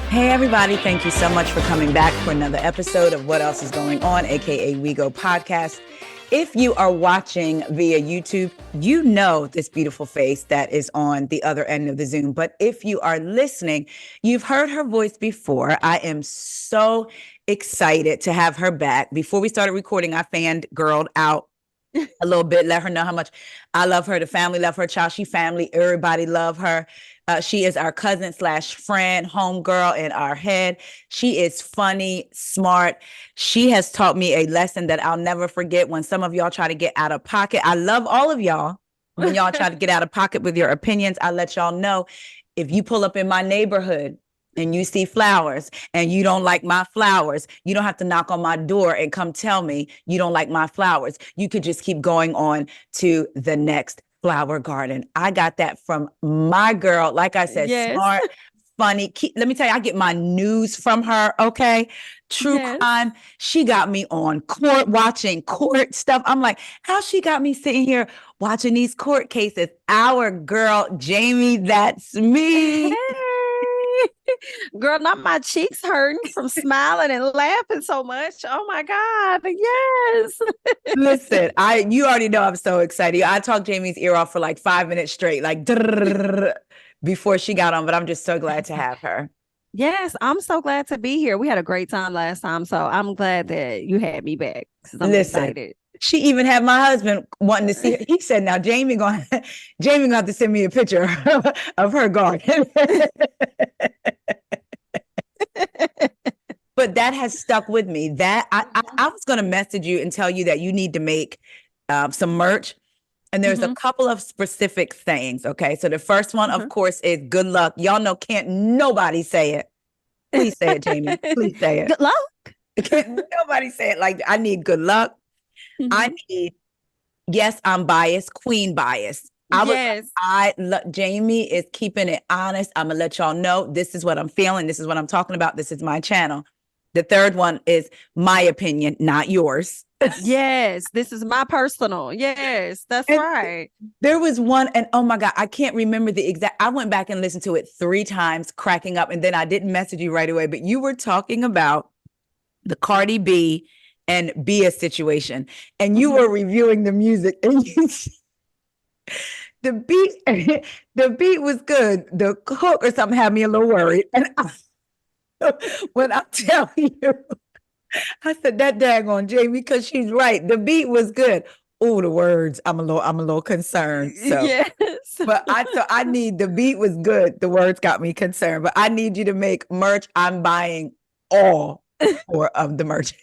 Hey, everybody. Thank you so much for coming back for another episode of What Else is Going On, aka We Go Podcast. If you are watching via YouTube, you know this beautiful face that is on the other end of the Zoom. But if you are listening, you've heard her voice before. I am so excited to have her back. Before we started recording, I fangirled out a little bit, let her know how much I love her. The family love her. Child, she family, everybody love her. She is our cousin slash friend, homegirl in our head. She is funny, smart. She has taught me a lesson that I'll never forget. When some of y'all try to get out of pocket, I love all of y'all. When y'all try to get out of pocket with your opinions, I let y'all know, if you pull up in my neighborhood and you see flowers and you don't like my flowers, you don't have to knock on my door and come tell me you don't like my flowers. You could just keep going on to the next flower garden. I got that from my girl. Like I said, Yes. smart, funny. Let me tell you, I get my news from her. Okay. True Yes. crime. She got me on court, watching court stuff. I'm like, how she got me sitting here watching these court cases? Our girl, Jami, that's me. Hey. Girl, not my cheeks hurting from smiling and laughing so much. Oh my God. Yes. Listen, you already know I'm so excited. I talked Jami's ear off for like 5 minutes straight, like before she got on, but I'm just so glad to have her. Yes, I'm so glad to be here. We had a great time last time, so I'm glad that you had me back because I'm Listen, excited. she even had my husband wanting to see her. He said, now Jami gonna have to send me a picture of her garden. But that has stuck with me. That I was gonna message you and tell you that you need to make some merch. And there's a couple of specific things. Okay. So the first one, of course, is good luck. Y'all know, can't nobody say it. Please say it, Jami. Please say it. Good luck. Can't nobody say it. Like, I need good luck. I need, yes, I'm biased, queen bias. Yes. Jami is keeping it honest. I'm gonna let y'all know this is what I'm feeling. This is what I'm talking about. This is my channel. The third one is my opinion, not yours. Yes, this is my personal. Yes, that's And right. there was one, and oh my God, I can't remember the exact. I went back and listened to it 3 times, cracking up, and then I didn't message you right away. But you were talking about the Cardi B and Bia situation, and you were reviewing the music, and the beat, the beat was good. The hook or something had me a little worried, and when I'm telling you, I said that daggone Jami, because she's right. The beat was good. Oh, the words, I'm a little concerned. So, Yes. but I need, the beat was good. The words got me concerned, but I need you to make merch. I'm buying all 4 of the merch.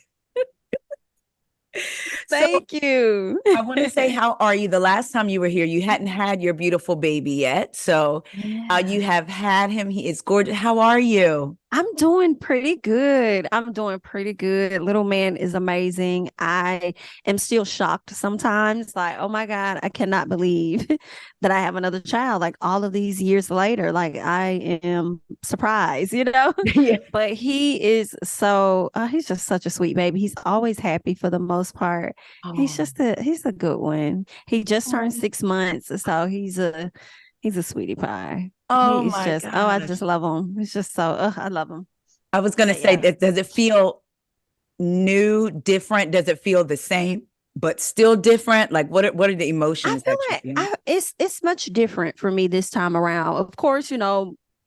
Thank you. I want to say, how are you? The last time you were here, you hadn't had your beautiful baby yet. So you have had him. He is gorgeous. How are you? I'm doing pretty good. I'm doing pretty good. Little man is amazing. I am still shocked sometimes. Like, oh my God, I cannot believe that I have another child. Like all of these years later, like I am surprised, Yeah. But he is he's just such a sweet baby. He's always happy for the most part. He's a good one. He just turned 6 months. So he's a sweetie pie. Oh He's my just, I just love him. He's just I love him. I was going to say, does it feel new, different? Does it feel the same, but still different? Like, what are the emotions I feel that you're feeling? it's much different for me this time around. Of course,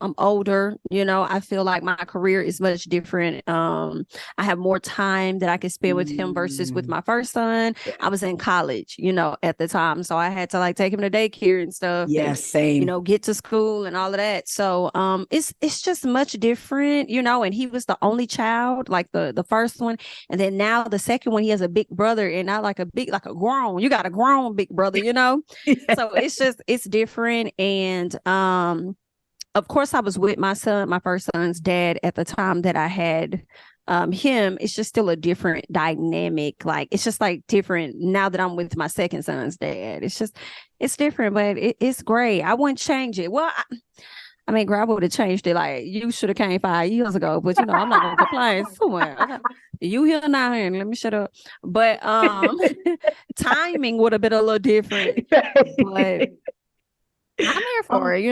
I'm older, I feel like my career is much different. I have more time that I can spend with him versus with my first son. Yeah. I was in college, at the time. So I had to like take him to daycare and stuff. Yeah, and, same. get to school and all of that. So it's just much different, and he was the only child, like the first one. And then now the second one, he has a big brother, and not like a grown, you got a grown big brother, Yeah. So it's different. And of course, I was with my first son's dad at the time that I had him. It's just still a different dynamic. Like, it's just like different now that I'm with my second son's dad. It's different, but it's great. I wouldn't change it. Well, I mean, girl, I would have changed it. Like, you should have came 5 years ago, but I'm not gonna complain so much. Okay. You here now, and let me shut up. But timing would have been a little different. But I'm here for it.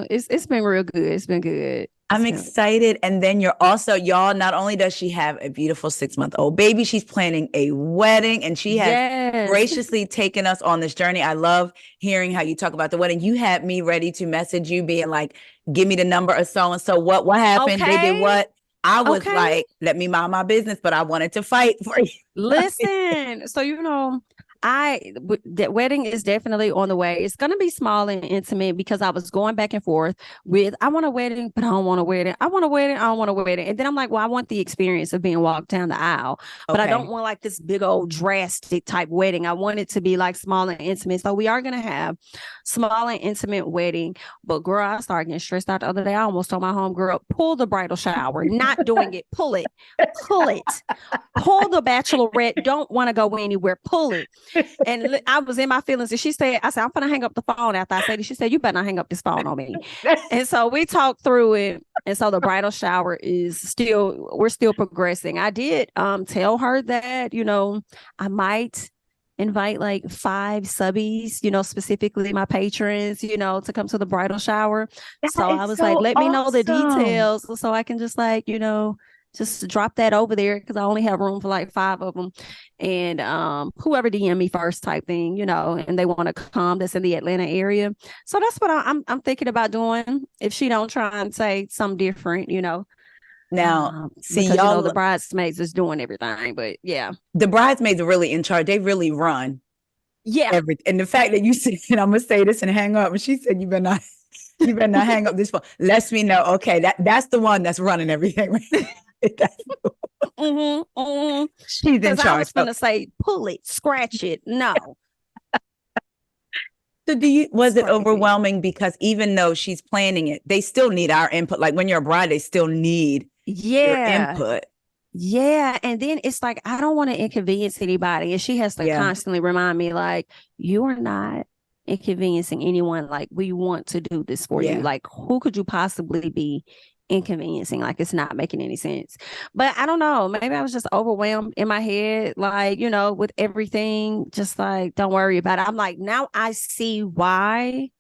It's been real good. It's been good. I'm So, excited. And then you're also, y'all, not only does she have a beautiful 6-month-old baby, she's planning a wedding and she has yes. graciously taken us on this journey. I love hearing how you talk about the wedding. You had me ready to message you being like, give me the number of so-and-so. What happened? They did Okay. what? I was Okay. like, let me mind my business, but I wanted to fight for you. Listen, so that wedding is definitely on the way. It's gonna be small and intimate because I was going back and forth with I want a wedding, but I don't want a wedding. I want a wedding, I don't want a wedding. And then I'm like, well, I want the experience of being walked down the aisle, but I don't Okay. want like this big old drastic type wedding. I want it to be like small and intimate. So we are gonna have small and intimate wedding. But girl, I started getting stressed out the other day. I almost told my homegirl, pull the bridal shower, not doing it, pull it, pull it. Pull the bachelorette, don't want to go anywhere, pull it. And I was in my feelings, and I said, I'm gonna hang up the phone after I said it. She said, you better not hang up this phone on me. And so we talked through it. And so the bridal shower we're still progressing. I did tell her that, I might invite like 5 subbies, specifically my patrons, to come to the bridal shower. So That I is was like, so let me know the awesome. details so I can just like, just drop that over there because I only have room for like 5 of them. And whoever DM me first type thing, and they want to come that's in the Atlanta area. So that's what I'm thinking about doing if she don't try and say something different, Now, see, because the y'all, bridesmaids is doing everything. But yeah. the bridesmaids are really in charge. They really run Yeah. everything. And the fact that you said, and I'm gonna say this and hang up, and she said, you better not hang up this phone. Lets me know, okay, that's the one that's running everything. She's in Because I charge. was gonna say, pull it, scratch it. No, So it's was it crazy. overwhelming because even though she's planning it, they still need our input. Like when you're a bride, they still need your Yeah. input. Yeah. And then it's like, I don't want to inconvenience anybody. And she has to Yeah. constantly remind me, like, you are not inconveniencing anyone. Like, we want to do this for you. Yeah. Like, who could you possibly be inconveniencing? Like, it's not making any sense. But I don't know. Maybe I was just overwhelmed in my head, like, with everything. Just like, don't worry about it. I'm like, now I see why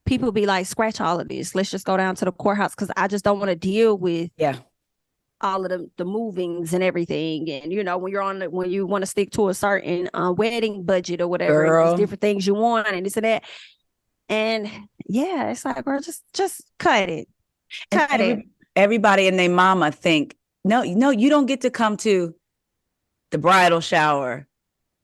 people be like, scratch all of this. Let's just go down to the courthouse because I just don't want to deal with Yeah. all of the movings and everything. And when you want to stick to a certain wedding budget or whatever, and there's Girl. different things you want and this and that. And yeah, it's like, girl, just cut it. And Cut it. everybody and their mama think, no, you don't get to come to the bridal shower,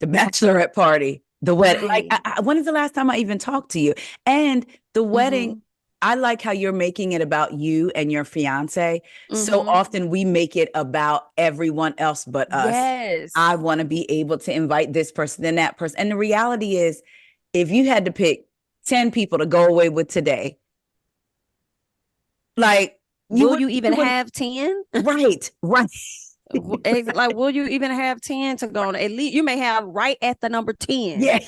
the bachelorette party, the wedding. Like, Right. when is the last time I even talked to you? And the wedding, Mm-hmm. I like how you're making it about you and your fiance. So Mm-hmm. often we make it about everyone else but us. I Yes. want to be able to invite this person and that person. And the reality is, if you had to pick 10 people to go away with today, like Will you even you would have 10? right, right. Like, will you even have 10 to go on? At least you may have right at the number 10, Yeah.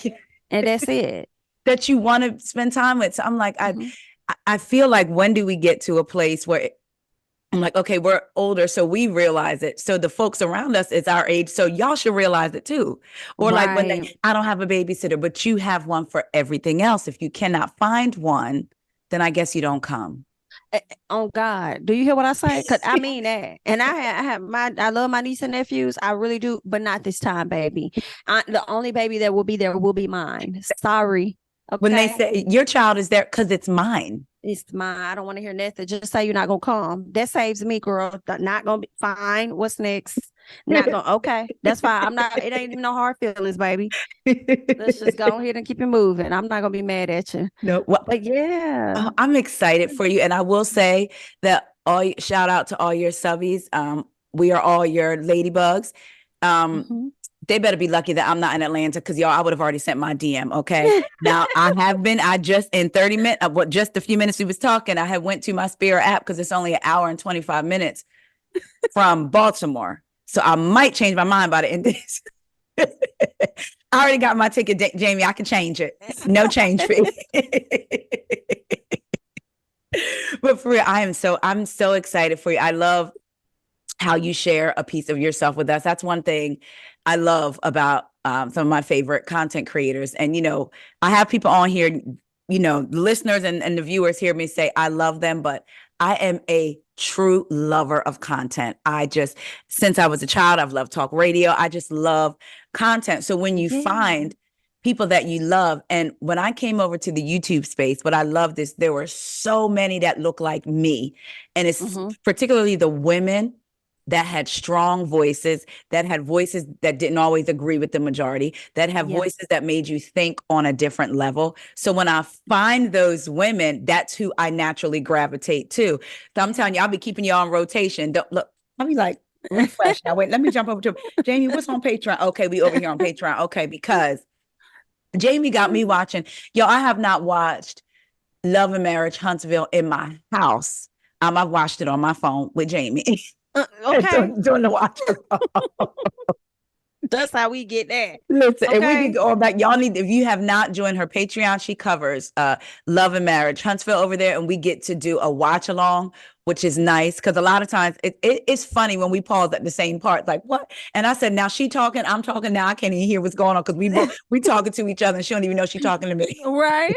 and that's it. That you want to spend time with. So I'm like, Mm-hmm. I feel like when do we get to a place where I'm like, okay, we're older, so we realize it. So the folks around us is our age, so y'all should realize it too. Or like when Right. I don't have a babysitter, but you have one for everything else. If you cannot find one, then I guess you don't come. Oh God, do you hear what I say? Cause I mean that, and I love my niece and nephews, I really do, but not this time, baby. The only baby that will be there will be mine. Sorry, When they okay, say your child is there because it's mine. it's mine. I don't want to hear nothing. Just say you're not gonna come. That saves me, girl. Not gonna be fine. What's next? Not gonna. Okay, that's fine. I'm not. It ain't even no hard feelings, baby. Let's just go ahead and keep it moving. I'm not gonna be mad at you. No, well, But yeah. I'm excited for you, and I will say that shout out to all your subbies. We are all your ladybugs. Mm-hmm. They better be lucky that I'm not in Atlanta because y'all, I would have already sent my DM. Okay. Now I just in 30 minutes, just a few minutes we was talking, I had went to my Spare app because it's only an hour and 25 minutes from Baltimore. So I might change my mind by the end of this. I already got my ticket, Jamie. I can change it. No change fee. But for real, I'm so excited for you. I love how you share a piece of yourself with us. That's one thing I love about some of my favorite content creators. And, I have people on here, the listeners and the viewers hear me say, I love them, but I am a true lover of content. Since I was a child, I've loved talk radio. I just love content. So when you find people that you love, and when I came over to the YouTube space, what I loved is there were so many that look like me. And it's particularly the women that had strong voices, that had voices that didn't always agree with the majority, that have voices that made you think on a different level. So when I find those women, that's who I naturally gravitate to. So I'm telling you, I'll be keeping you on rotation. Don't look, I'll be like, refresh. Now wait, let me jump over to Jami. What's on Patreon? Okay, we over here on Patreon. Okay, because Jami got me watching. Yo, I have not watched Love and Marriage Huntsville in my house. I've watched it on my phone with Jami. Okay. Doing the watch. That's how we get that. Listen, and we can go back. Y'all need, if you have not joined her Patreon, she covers Love and Marriage Huntsville over there, and we get to do a watch along, which is nice because a lot of times it's funny when we pause at the same part, like what? And I said, now she talking, I'm talking. Now I can't even hear what's going on because we talking to each other, and she don't even know she's talking to me. Right.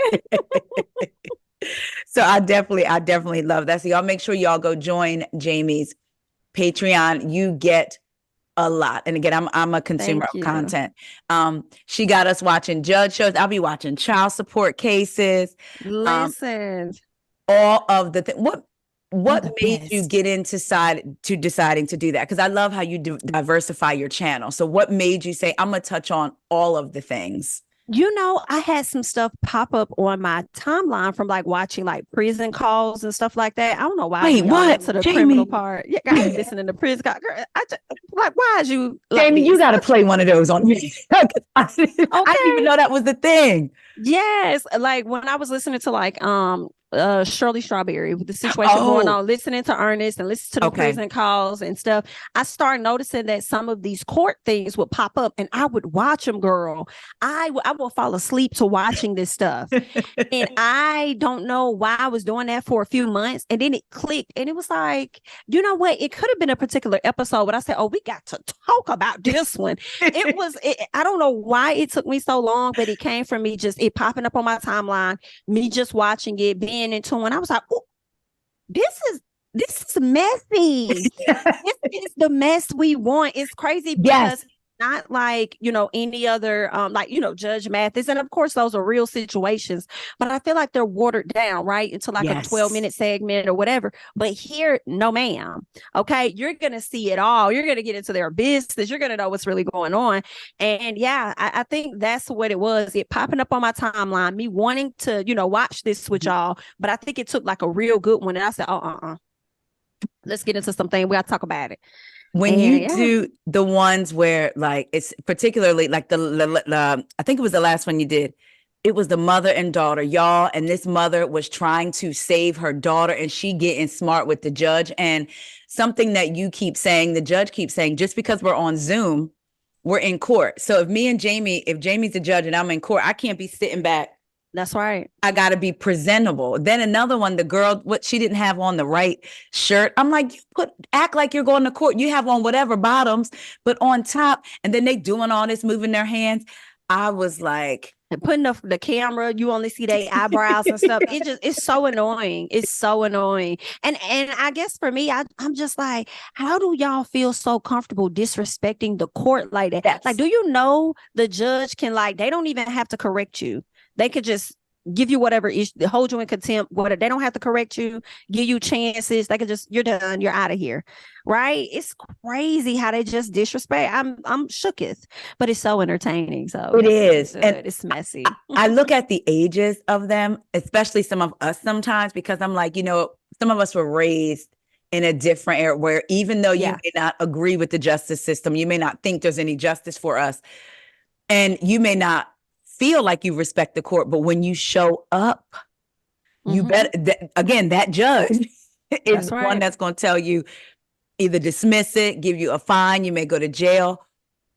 So I definitely love that. So y'all make sure y'all go join Jami's Patreon. You get a lot. And again, I'm a consumer of content. She got us watching judge shows. I'll be watching child support cases. Listen. All of the what made you get into deciding to do that? Because I love how you diversify your channel. So what made you say, I'm going to touch on all of the things? You know, I had some stuff pop up on my timeline from like watching like prison calls and stuff like that. I don't know why. Wait, what? To the Jami. criminal part. Yeah, I be listening to prison call. Girl, why is you like Jami, this? you got to play one of those on me. I didn't even know that was the thing. Yes, like when I was listening to like Shirley Strawberry with the situation going on, listening to Ernest and listening to the prison calls and stuff, I started noticing that some of these court things would pop up and I would watch them, girl. I will fall asleep to watching this stuff. And I don't know why I was doing that for a few months. And then it clicked and it was like, you know what? It could have been a particular episode, but I said, oh, we got to talk about this one. I don't know why it took me so long, but it came from me just it popping up on my timeline, me just watching it, being into it. I was like, oh, this is messy. This is the mess we want. It's crazy because not like, you know, any other like, you know, Judge Mathis. And of course, those are real situations, but I feel like they're watered down, right? Into like a 12-minute segment or whatever. But here, no, ma'am. Okay. You're going to see it all. You're going to get into their business. You're going to know what's really going on. And yeah, I think that's what it was. It popping up on my timeline, me wanting to, you know, watch this with y'all. But I think it took like a real good one. And I said, let's get into something. We got to talk about it. When you do the ones where like it's particularly like the I think it was the last one you did. It was the mother and daughter, y'all. And this mother was trying to save her daughter and she getting smart with the judge. And something that you keep saying, the judge keeps saying, just because we're on Zoom, we're in court. So if Jami's the judge and I'm in court, I can't be sitting back. That's right. I got to be presentable. Then another one, the girl, she didn't have on the right shirt. I'm like, act like you're going to court. You have on whatever bottoms, but on top. And then they doing all this, moving their hands. I was like, and putting the camera, you only see their eyebrows and stuff. It's so annoying. It's so annoying. And I guess for me, I'm just like, how do y'all feel so comfortable disrespecting the court like that? Yes. Like, do you know the judge can like, they don't even have to correct you. They could just give you whatever issue, hold you in contempt, whatever. They don't have to correct you, give you chances. They could just, you're done, you're out of here. Right? It's crazy how they just disrespect. I'm shooketh, but it's so entertaining. So it is. And it's messy. I look at the ages of them, especially some of us sometimes, because I'm like, you know, some of us were raised in a different era where even though you may not agree with the justice system, you may not think there's any justice for us, and you may not feel like you respect the court, but when you show up, you better, again, that judge is the one that's going to tell you either dismiss it, give you a fine, you may go to jail,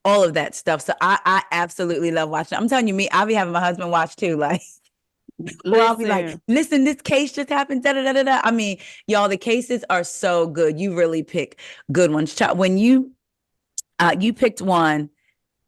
all of that stuff. So I absolutely love watching. I'm telling you, I'll be having my husband watch too. Like, I'll be like, listen, this case just happened. Da, da, da, da, da. I mean, y'all, the cases are so good. You really pick good ones. When you picked one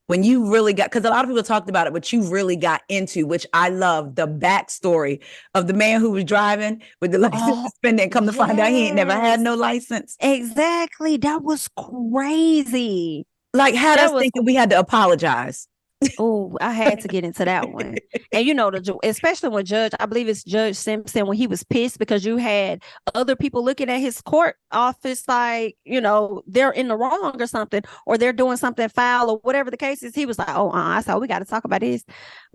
when you really got, because a lot of people talked about it, but you really got into, which I love, the backstory of the man who was driving with the license suspended and come to find out he ain't never had no license. Exactly. That was crazy. Like, had That us was thinking we had to apologize. Oh, I had to get into that one. And you know, especially when I believe it's Judge Simpson, when he was pissed because you had other people looking at his court office like, you know, they're in the wrong or something, or they're doing something foul or whatever the case is. He was like, I said, we got to talk about this.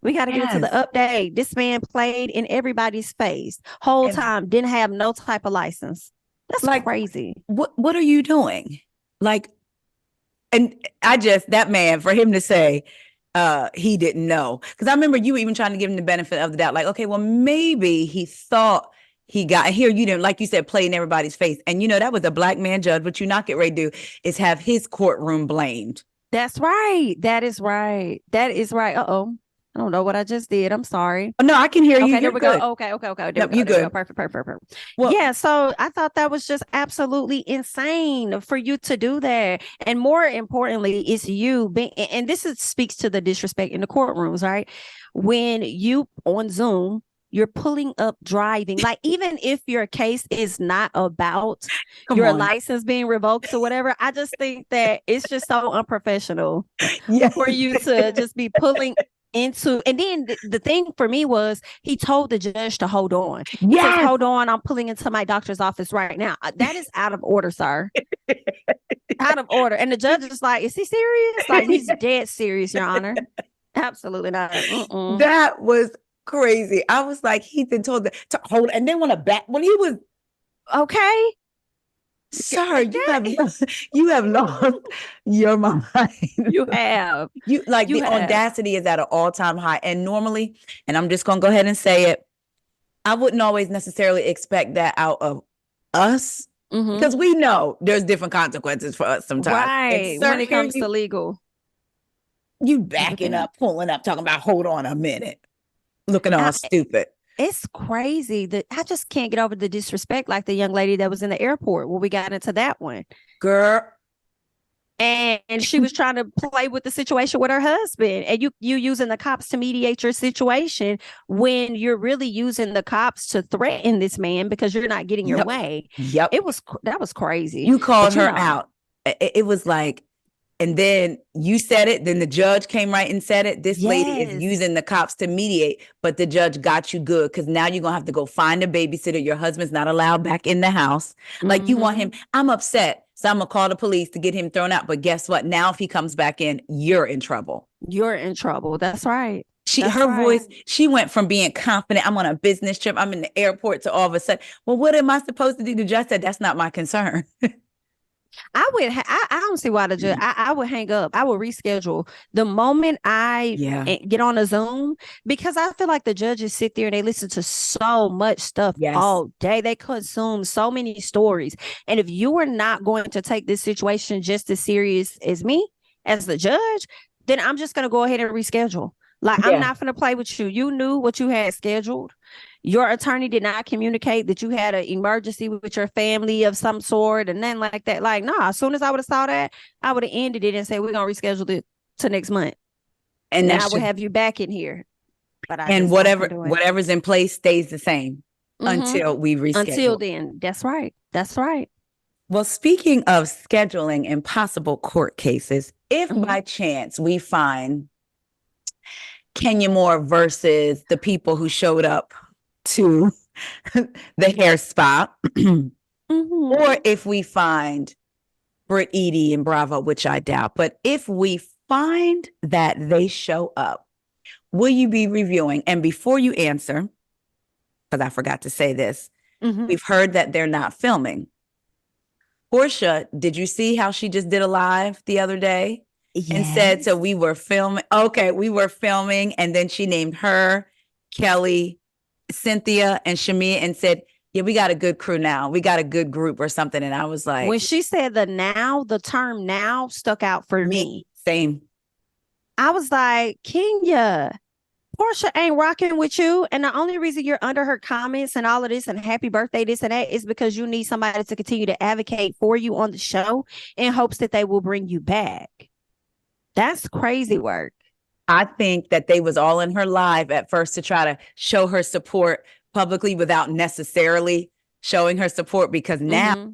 We got to get into the update. This man played in everybody's face. Whole time, didn't have no type of license. That's like crazy. What are you doing? Like, and that man, for him to say, he didn't know, because I remember you even trying to give him the benefit of the doubt, like, okay, well, maybe he thought he got here. You didn't, like you said, play in everybody's face. And you know, that was a black man judge. What you not get ready to do is have his courtroom blamed. That's right. That is right. That is right. I don't know what I just did. I'm sorry. Oh, no, I can hear you. Okay, there we go. Okay. There we go. Perfect. Well, yeah, so I thought that was just absolutely insane for you to do that. And more importantly, it's you being, and speaks to the disrespect in the courtrooms, right? When you on Zoom, you're pulling up driving. Like, even if your case is not about your license being revoked or whatever, I just think that it's just so unprofessional for you to just be pulling into. And then the thing for me was, he told the judge to hold on. He says, hold on, I'm pulling into my doctor's office right now. That is out of order, sir. Out of order. And the judge is like, is he serious? Like, he's dead serious, Your Honor. Absolutely not. That was crazy. I was like, he's been told to hold, and then when he was okay. Sir, you have lost your mind. You have. The audacity is at an all-time high. And normally, and I'm just gonna go ahead and say it, I wouldn't always necessarily expect that out of us, because we know there's different consequences for us sometimes. Right. When it comes to legal. You backing up, pulling up, talking about hold on a minute, looking all stupid. It's crazy that I just can't get over the disrespect, like the young lady that was in the airport when we got into that one. Girl. And she was trying to play with the situation with her husband, and you using the cops to mediate your situation when you're really using the cops to threaten this man because you're not getting your way. Yep. That was crazy. You called her out. It was like, and then you said it, then the judge came right and said it. This lady is using the cops to mediate, but the judge got you good, because now you're going to have to go find a babysitter. Your husband's not allowed back in the house. Like, you want him. I'm upset, so I'm going to call the police to get him thrown out. But guess what? Now if he comes back in, you're in trouble. You're in trouble. That's right. Voice, she went from being confident, I'm on a business trip, I'm in the airport, to all of a sudden, well, what am I supposed to do? The judge said, that's not my concern. I don't see why the judge. I would hang up. I would reschedule the moment I get on a Zoom, because I feel like the judges sit there and they listen to so much stuff all day. They consume so many stories. And if you are not going to take this situation just as serious as me, as the judge, then I'm just going to go ahead and reschedule. Like, I'm not going to play with you. You knew what you had scheduled. Your attorney did not communicate that you had an emergency with your family of some sort and nothing like that. Like, nah, as soon as I would have saw that, I would have ended it and said, we're going to reschedule it to next month. And I would have you back in here. But whatever's in place stays the same until we reschedule. Until then. That's right. That's right. Well, speaking of scheduling and possible court cases, if by chance we find Kenya Moore versus the people who showed up to the hair spa, or if we find Britt Edie and Bravo, which I doubt, but if we find that they show up, will you be reviewing? And before you answer, because I forgot to say this, we've heard that they're not filming. Portia, did you see how she just did a live the other day? And said, so we were filming. Okay, we were filming. And then she named her, Kelly, Cynthia, and Shamia, and said, yeah, we got a good crew now. We got a good group or something. And I was like, when she said the term now stuck out for me. Same. I was like, Kenya, Portia ain't rocking with you. And the only reason you're under her comments and all of this and happy birthday, this and that, is because you need somebody to continue to advocate for you on the show in hopes that they will bring you back. That's crazy work. I think that they was all in her live at first to try to show her support publicly without necessarily showing her support, because now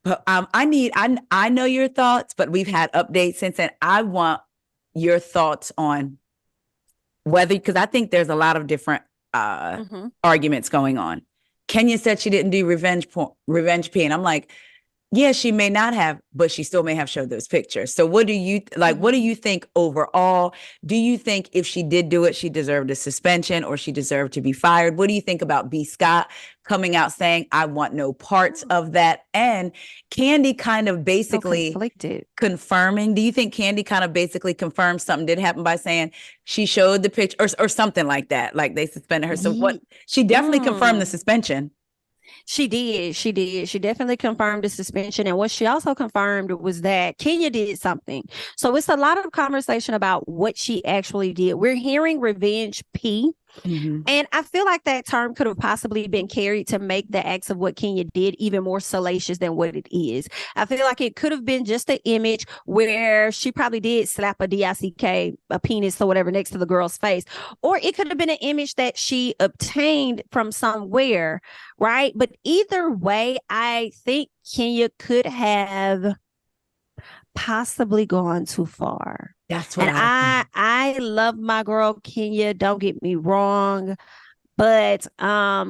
but I know your thoughts, but we've had updates since then. I want your thoughts on whether, because I think there's a lot of different arguments going on. Kenya said she didn't do revenge pee, and I'm like, yeah, she may not have, but she still may have showed those pictures. So what do you like? What do you think overall? Do you think if she did do it, she deserved a suspension or she deserved to be fired? What do you think about B. Scott coming out saying, I want no parts of that? And Candy kind of basically confirming. Do you think Candy kind of basically confirmed something did happen by saying she showed the picture or something like that? Like they suspended her. So what? She definitely confirmed the suspension. She did. She did. She definitely confirmed the suspension. And what she also confirmed was that Kenya did something. So it's a lot of conversation about what she actually did. We're hearing revenge P. And I feel like that term could have possibly been carried to make the acts of what Kenya did even more salacious than what it is. I feel like it could have been just an image where she probably did slap a DICK, a penis or whatever, next to the girl's face. Or it could have been an image that she obtained from somewhere, right? But either way, I think Kenya could have possibly gone too far. That's what I love my girl Kenya, don't get me wrong, but I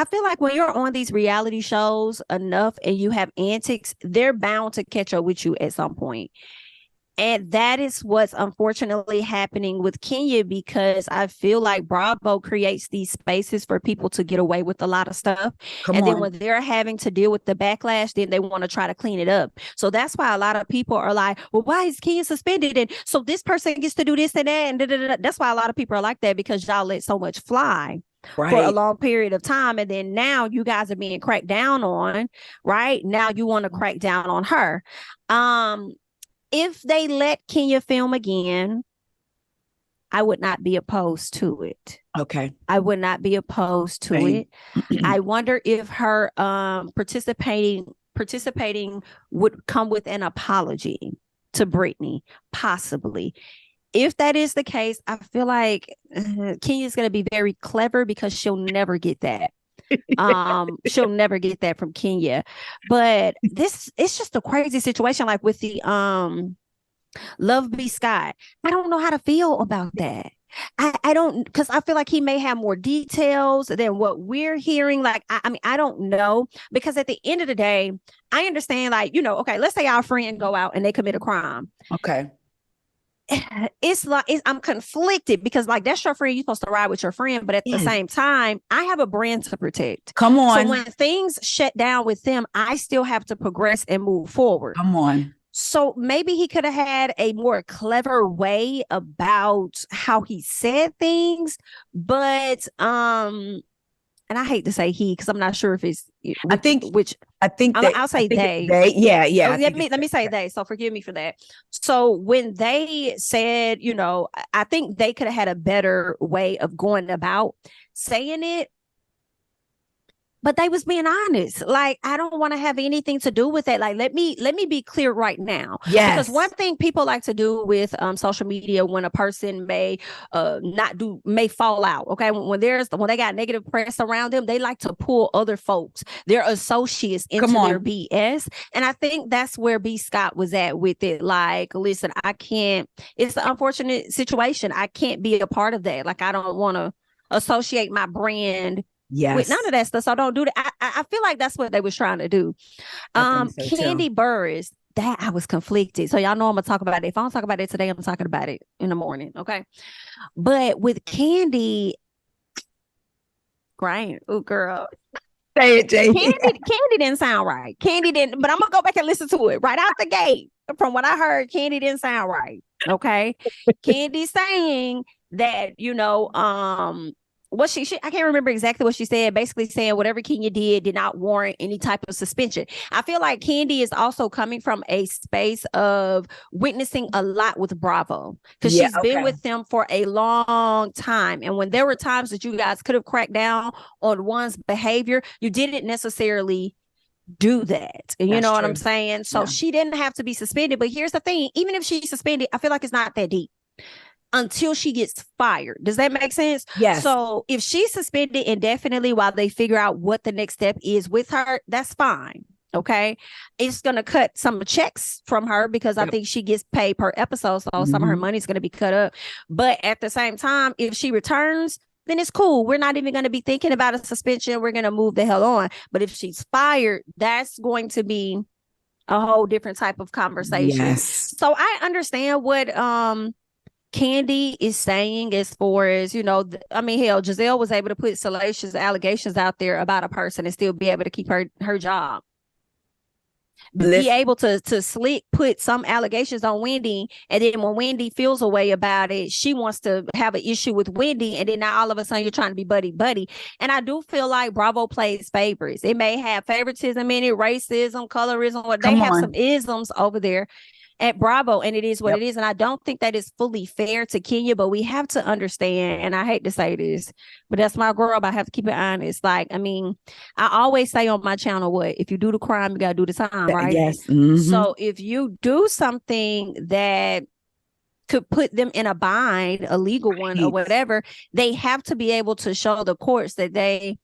feel like when you're on these reality shows enough and you have antics, they're bound to catch up with you at some point. And that is what's unfortunately happening with Kenya, because I feel like Bravo creates these spaces for people to get away with a lot of stuff. Then when they're having to deal with the backlash, then they want to try to clean it up. So that's why a lot of people are like, well, why is Kenya suspended? And so this person gets to do this and that. And that's why a lot of people are like that, because y'all let so much fly. Right. For a long period of time. And then now you guys are being cracked down on, right? Now you want to crack down on her. If they let Kenya film again, I would not be opposed to it. Okay. I would not be opposed to it. I wonder if her participating would come with an apology to Brittany, possibly. If that is the case, I feel like Kenya's going to be very clever, because she'll never get that. She'll never get that from Kenya. But it's just a crazy situation, like with the Love B. Scott. I don't know how to feel about that. I don't, because I feel like he may have more details than what we're hearing. Like, I mean, I don't know, because at the end of the day, I understand, like, okay, let's say our friend go out and they commit a crime. Okay. It's like I'm conflicted, because like that's your friend, you're supposed to ride with your friend, but at the same time, I have a brand to protect. Come on. So when things shut down with them, I still have to progress and move forward. Come on. So maybe he could have had a more clever way about how he said things, but and I hate to say he, because I'm not sure if it's I'll say they. Yeah. Let me say they. So forgive me for that. So when they said, I think they could have had a better way of going about saying it. But they was being honest. Like, I don't want to have anything to do with it. Like, let me be clear right now. Yes. Because one thing people like to do with social media, when a person may fall out. Okay. When they got negative press around them, they like to pull other folks, their associates, into their BS. And I think that's where B. Scott was at with it. Like, listen, it's an unfortunate situation. I can't be a part of that. Like, I don't want to associate my brand with none of that stuff. So don't do that. I feel like that's what they was trying to do. Candy Burris, that I was conflicted. So y'all know I'm gonna talk about it. If I don't talk about it today, I'm talking about it in the morning. Okay. But with Candy, crying. Oh, girl. Say it, Jay. Candy didn't sound right. Candy didn't, but I'm gonna go back and listen to it right out the gate. From what I heard, Candy didn't sound right. Okay. Candy saying that, what she I can't remember exactly what she said, basically saying whatever Kenya did not warrant any type of suspension. I feel like Candy is also coming from a space of witnessing a lot with Bravo, because she's been with them for a long time. And when there were times that you guys could have cracked down on one's behavior, you didn't necessarily do that. And you That's know what I'm true. saying? So Yeah. she didn't have to be suspended. But here's the thing, even if she's suspended, I feel like it's not that deep until she gets fired. Does that make sense? Yes. So if she's suspended indefinitely while they figure out what the next step is with her, that's fine. Okay. It's going to cut some checks from her because I Yep. think she gets paid per episode. So some of her Mhm. money is going to be cut up. But at the same time, if she returns, then it's cool. We're not even going to be thinking about a suspension. We're going to move the hell on. But if she's fired, that's going to be a whole different type of conversation. Yes. So I understand what Candy is saying as far as, you know, I mean, hell, Giselle was able to put salacious allegations out there about a person and still be able to keep her job. Be able to slick put some allegations on Wendy, and then when Wendy feels a way about it, she wants to have an issue with Wendy, and then now all of a sudden you're trying to be buddy. And I do feel like Bravo plays favorites. It may have favoritism in it, racism, colorism, or they Come have on. some isms over there at Bravo, and it is what Yep. it is. And I don't think that is fully fair to Kenya, but we have to understand, and I hate to say this, but that's my girl, but I have to keep it honest. Like, I mean, I always say on my channel, what if you do the crime, you gotta do the time, right? Yes. Mhm. So if you do something that could put them in a bind, a legal one or whatever, they have to be able to show the courts that they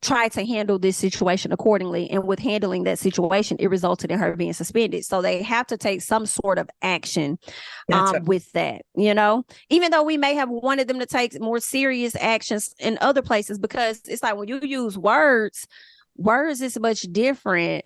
try to handle this situation accordingly. And with handling that situation, it resulted in her being suspended. So they have to take some sort of action with that, you know, even though we may have wanted them to take more serious actions in other places, because it's like when you use words is much different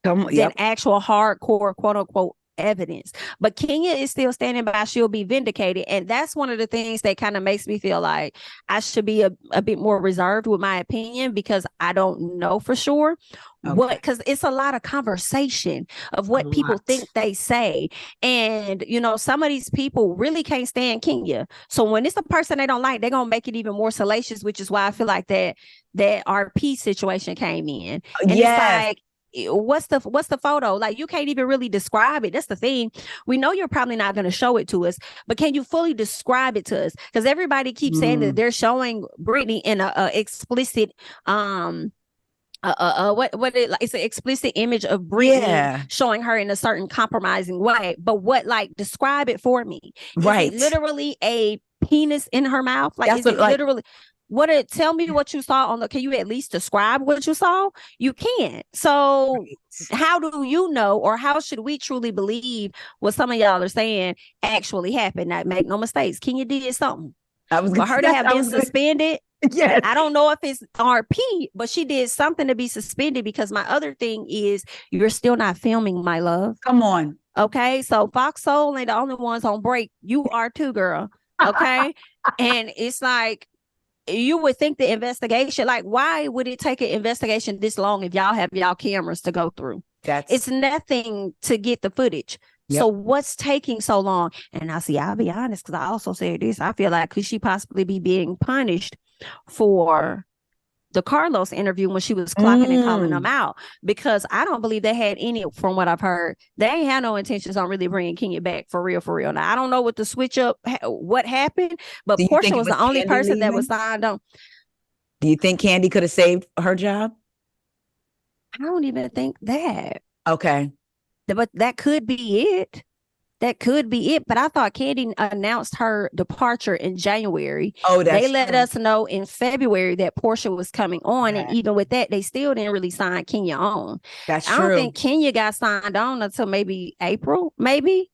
than actual hardcore, quote unquote, evidence. But Kenya is still standing by. She'll be vindicated. And that's one of the things that kind of makes me feel like I should be a bit more reserved with my opinion, because I don't know for sure because it's a lot of conversation of what people think they say. And, you know, some of these people really can't stand Kenya. So when it's a person they don't like, they're going to make it even more salacious, which is why I feel like that RP situation came in. And it's like, what's the photo? Like, you can't even really describe it. That's the thing. We know you're probably not going to show it to us, but can you fully describe it to us? Because everybody keeps saying that they're showing Brittany in a explicit it's an explicit image of Brittany showing her in a certain compromising way. But what, like, describe it for me? Is it literally a penis in her mouth? Like, is it literally tell me what you saw can you at least describe what you saw? You can't. So how do you know, or how should we truly believe what some of y'all are saying actually happened? Now, make no mistakes, Kenya did something. For her to have been suspended, I don't know if it's RP, but she did something to be suspended, because my other thing is you're still not filming, my love. Come on. Okay, so Fox Soul ain't the only ones on break. You are too, girl. Okay. And it's like, you would think the investigation, like, why would it take an investigation this long if y'all have y'all cameras to go through? It's nothing to get the footage. So what's taking so long? And I'll be honest, because I also said this. I feel like, could she possibly be being punished for the Carlos interview when she was clocking and calling them out? Because I don't believe they had any, from what I've heard, they ain't had no intentions on really bringing Kenya back for real. Now, I don't know what the switch up, what happened, but Portia was the only person that was signed on. Do you think Candy could have saved her job? I don't even think that. Okay. But that could be it. But I thought Candy announced her departure in January. Oh, that's They let us know in February that Portia was coming on. And even with that, they still didn't really sign Kenya on. That's I don't think Kenya got signed on until maybe April, maybe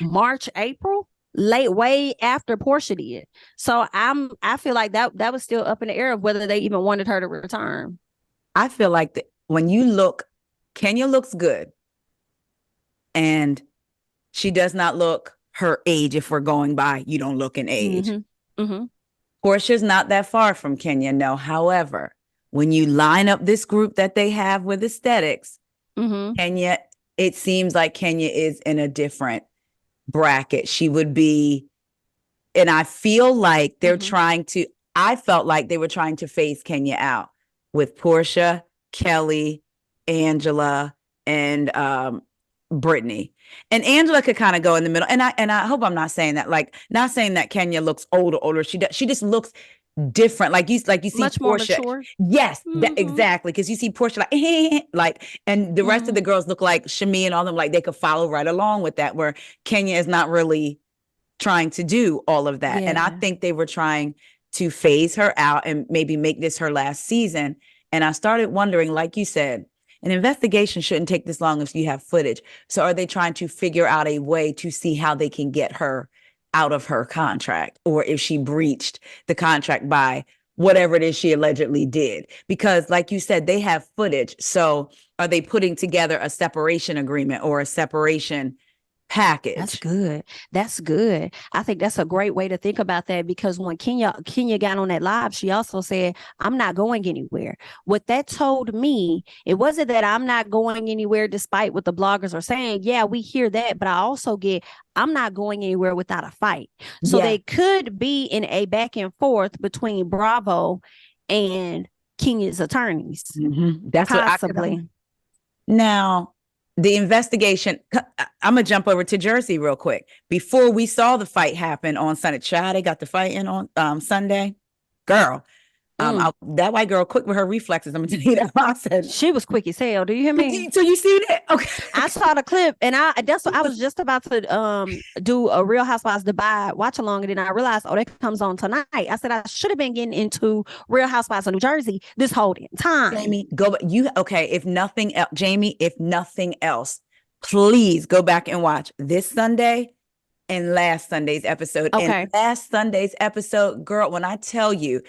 March, April, way after Portia did. So I feel like that was still up in the air of whether they even wanted her to return. I feel like when you look, Kenya looks good. And she does not look her age. If we're going by, you don't look an age. Portia's not that far from Kenya, no. However, when you line up this group that they have with aesthetics, Kenya, it seems like Kenya is in a different bracket. She would be, and I feel like they're I felt like they were trying to phase Kenya out with Portia, Kelly, Angela, and Brittany. And Angela could kind of go in the middle. And I hope I'm not saying that, like, not saying that Kenya looks older. She just looks different. Like you see Much more Portia. mature. Yes, Mm-hmm. exactly. Because you see Portia like, and the rest of the Mm-hmm. girls look like Shami and all them, like they could follow right along with that. Where Kenya is not really trying to do all of that. And I Yeah. think they were trying to phase her out and maybe make this her last season. And I started wondering, like you said, an investigation shouldn't take this long if you have footage. So are they trying to figure out a way to see how they can get her out of her contract, or if she breached the contract by whatever it is she allegedly did? Because like you said, they have footage. So are they putting together a separation agreement or a separation That's package? good. That's good. I think that's a great way to think about that, because when Kenya got on that live, she also said, "I'm not going anywhere." What that told me, it wasn't that I'm not going anywhere despite what the bloggers are saying. Yeah, we hear that, but I also get, I'm not going anywhere without a fight. So Yeah. they could be in a back and forth between Bravo and Kenya's attorneys, That's what I could. possibly. Now, the investigation, I'm going to jump over to Jersey real quick. Before we saw the fight happen on Sunday, child, they got the fight in on Sunday. Girl, Mm. that white girl quick with her reflexes. I'm going to tell you that. I said, She was quick as hell. Do you hear me? so you see that? Okay. I saw the clip, and that's what I was just about to do a Real Housewives Dubai watch along, and then I realized, oh, that comes on tonight. I said I should have been getting into Real Housewives of New Jersey this whole damn time. Jamie, go. You okay? If nothing else, Jamie, if nothing else, please go back and watch this Sunday and last Sunday's episode. And Okay. last Sunday's episode, girl, when I tell you,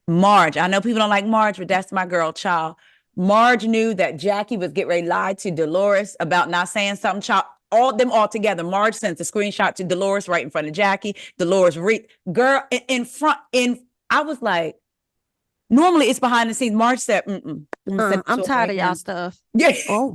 Marge, I know people don't like Marge, but that's my girl, child. Marge knew that Jackie was getting ready to lie to Dolores about not saying something, child. All together. Marge sent a screenshot to Dolores right in front of Jackie. Dolores girl in front. I was like, normally it's behind the scenes. Marge said, I'm tired of y'all stuff. Yeah. Oh,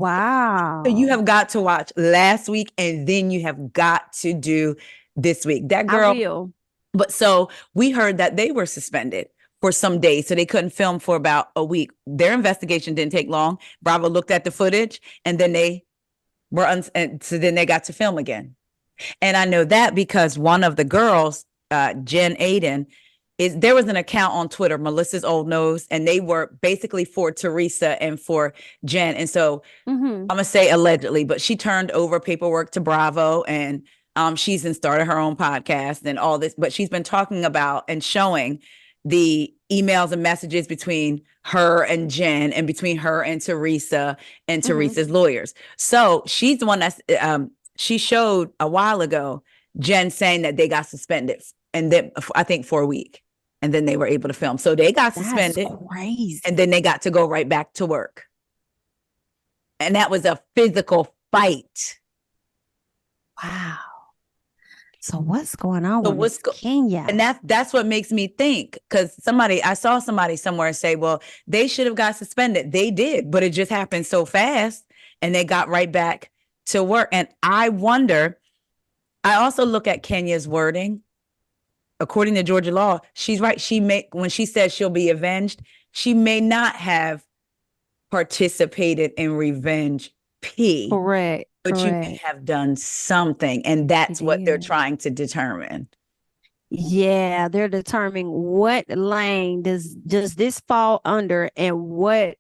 So you wow. have got to watch last week, and then you have got to do this week. That I girl. will. But so we heard that they were suspended for some days, so they couldn't film for about a week. Their investigation didn't take long. Bravo looked at the footage, and then they were and so then they got to film again. And I know that because one of the girls, Jen Aiden, there was an account on Twitter, Melissa's Old Nose, and they were basically for Teresa and for Jen. And so I'm gonna say allegedly, but she turned over paperwork to Bravo, and she's started her own podcast and all this. But she's been talking about and showing the emails and messages between her and Jen, and between her and Teresa and Teresa's lawyers. So she's the one that's she showed a while ago Jen saying that they got suspended, and then I think for a week, and then they were able to film. So they got suspended. That's crazy. And then they got to go right back to work. And that was a physical fight. Wow. So what's going on with Kenya? And that's what makes me think, because I saw somebody somewhere say, well, they should have got suspended. They did, but it just happened so fast, and they got right back to work. And I wonder, I also look at Kenya's wording. According to Georgia law, she's right. When she says she'll be avenged, she may not have participated in revenge P. Correct. But you may have done something, and that's what they're trying to determine. Yeah, they're determining what lane does this fall under, and what's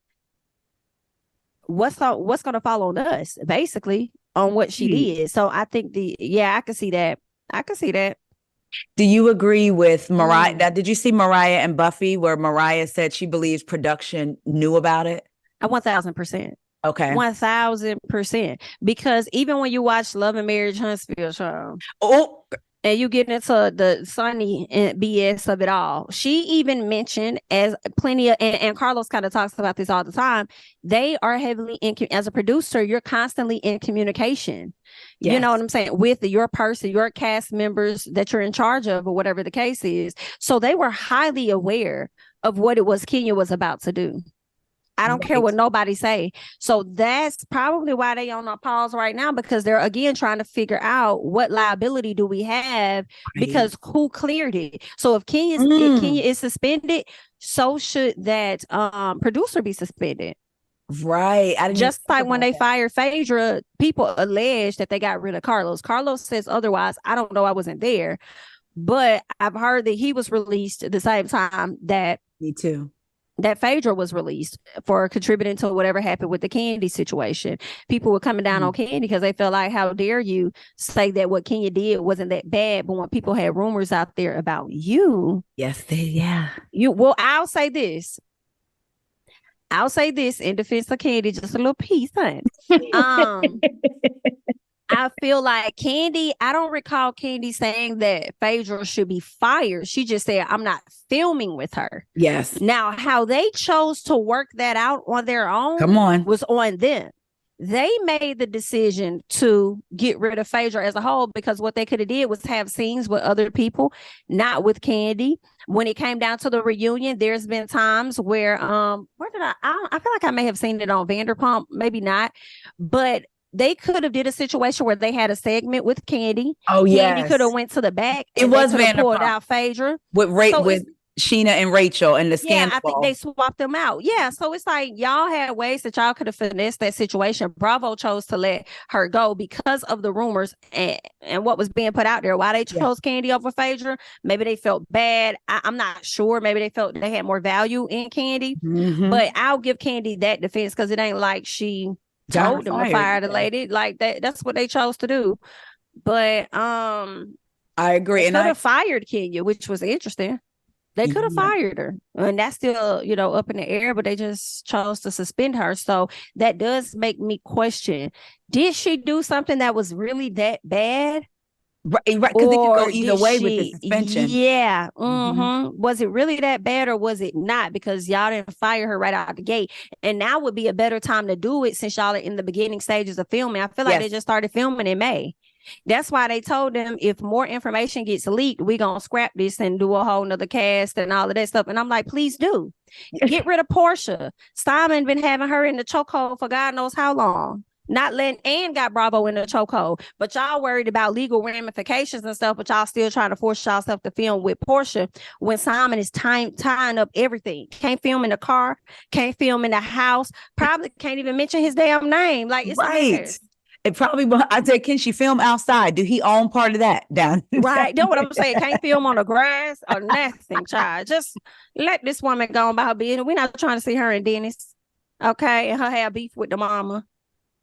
going to fall on us, basically, on what she did. So I think I can see that. I can see that. Do you agree with Mariah? Did you see Mariah and Buffy, where Mariah said she believes production knew about it? 1,000%. Okay. 1,000%. Because even when you watch Love and Marriage Huntsville show, and you get into the Sunny BS of it all, she even mentioned, as plenty of, and Carlos kind of talks about this all the time, they are heavily as a producer, you're constantly in communication. Yes. You know what I'm saying? With your person, your cast members that you're in charge of, or whatever the case is. So they were highly aware of what it was Kenya was about to do. I don't care what nobody say. So that's probably why they on a pause right now, because they're again trying to figure out what liability do we have, because who cleared it. So if Kenya is suspended, so should that producer be suspended. Right. Just like when they fired Phaedra, people allege that they got rid of Carlos. Carlos says otherwise. I don't know. I wasn't there. But I've heard that he was released at the same time that Me too. that Phaedra was released for contributing to whatever happened with the Candy situation. People were coming down on Candy because they felt like, how dare you say that what Kenya did wasn't that bad? But when people had rumors out there about you, well, I'll say this in defense of Candy, just a little piece, honey. I feel like Candy, I don't recall Candy saying that Phaedra should be fired. She just said, I'm not filming with her. Yes. Now, how they chose to work that out on their own was on them. They made the decision to get rid of Phaedra as a whole because what they could have did was have scenes with other people, not with Candy. When it came down to the reunion, there's been times where where did I feel like I may have seen it on Vanderpump, maybe not, but they could have did a situation where they had a segment with Candy. Oh, yeah. Candy could have went to the back. It was Vanderpump. Pulled out Phaedra with Sheena and Rachel and the scandal. Yeah, I think they swapped them out. Yeah, so it's like y'all had ways that y'all could have finessed that situation. Bravo chose to let her go because of the rumors and what was being put out there. Why they chose Candy over Phaedra? Maybe they felt bad. I'm not sure. Maybe they felt they had more value in Candy. But I'll give Candy that defense because it ain't like she told them to fire the lady. Like that's what they chose to do. But I agree. They could have fired Kenya, which was interesting. They could have fired her, and that's still, up in the air, but they just chose to suspend her. So that does make me question, did she do something that was really that bad? Right, because it could go either way with the suspension. Yeah. Was it really that bad or was it not? Because y'all didn't fire her right out the gate. And now would be a better time to do it since y'all are in the beginning stages of filming. I feel like they just started filming in May. That's why they told them if more information gets leaked, we're going to scrap this and do a whole nother cast and all of that stuff. And I'm like, please do. Get rid of Portia. Simon been having her in the chokehold for God knows how long. Not letting Ann got Bravo in the chokehold. But y'all worried about legal ramifications and stuff, but y'all still trying to force yourself to film with Portia when Simon is tying up everything. Can't film in the car, can't film in the house, probably can't even mention his damn name. Like, it's right. It probably, I said, can she film outside? Do he own part of that down? Right. That's what I'm saying. Can't film on the grass or nothing, child. Just let this woman go on by her business. We're not trying to see her in Dennis. Okay. And her have beef with the mama.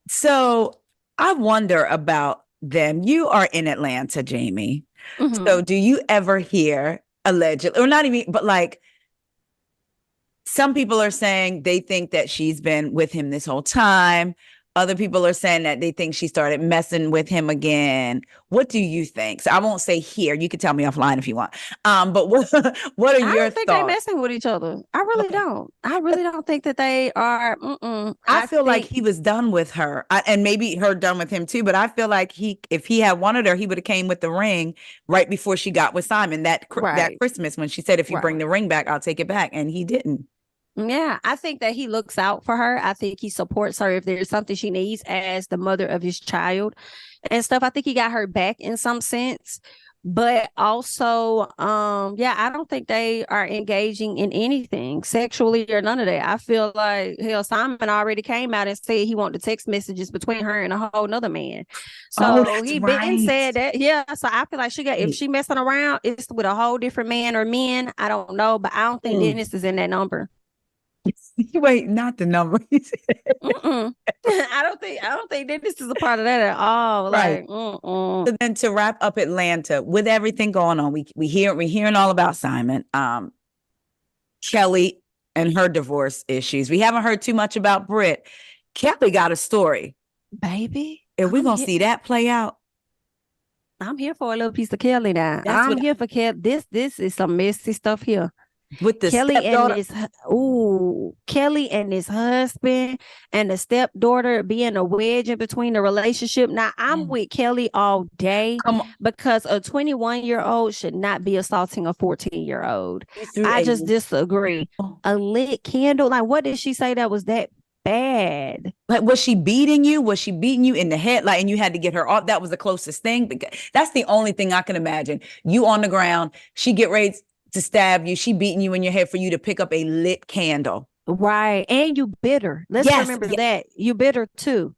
So I wonder about them. You are in Atlanta, Jami. So do you ever hear allegedly, or not even, but like, some people are saying they think that she's been with him this whole time. Other people are saying that they think she started messing with him again. What do you think? So I won't say here. You can tell me offline if you want. But what are your thoughts? I don't think they're messing with each other. I really don't. I really don't think that they are. I feel like he was done with her, and maybe her done with him too. But I feel like if he had wanted her, he would have came with the ring right before she got with Simon that Christmas when she said, "If you bring the ring back, I'll take it back," and he didn't. Yeah, I think that he looks out for her. I think he supports her if there's something she needs as the mother of his child and stuff. I think he got her back in some sense. But also, I don't think they are engaging in anything sexually or none of that. I feel like Simon already came out and said he wanted the text messages between her and a whole nother man. So he been said that. Yeah. So I feel like if she messing around, it's with a whole different man or men. I don't know, but I don't think Dennis is in that number. Wait, not the number. I don't think Dennis is a part of that at all. Right. Like, so then to wrap up Atlanta, with everything going on, we're hearing all about Simon, Kelly and her divorce issues. We haven't heard too much about Britt. Kelly got a story, baby. Are we gonna see that play out? I'm here for a little piece of Kelly now. I'm here for Kelly. This is some messy stuff here. With the Kelly stepdaughter. Kelly and his husband and the stepdaughter being a wedge in between the relationship. Now I'm with Kelly all day because a 21-year-old should not be assaulting a 14-year-old. I just disagree. A lit candle. Like, what did she say that was that bad? Like, was she beating you? Was she beating you in the head? Like, and you had to get her off? That was the closest thing. Because that's the only thing I can imagine. You on the ground, she get ready to stab you, she beating you in your head for you to pick up a lit candle. Right. And you bitter. Let's remember that. You bitter too.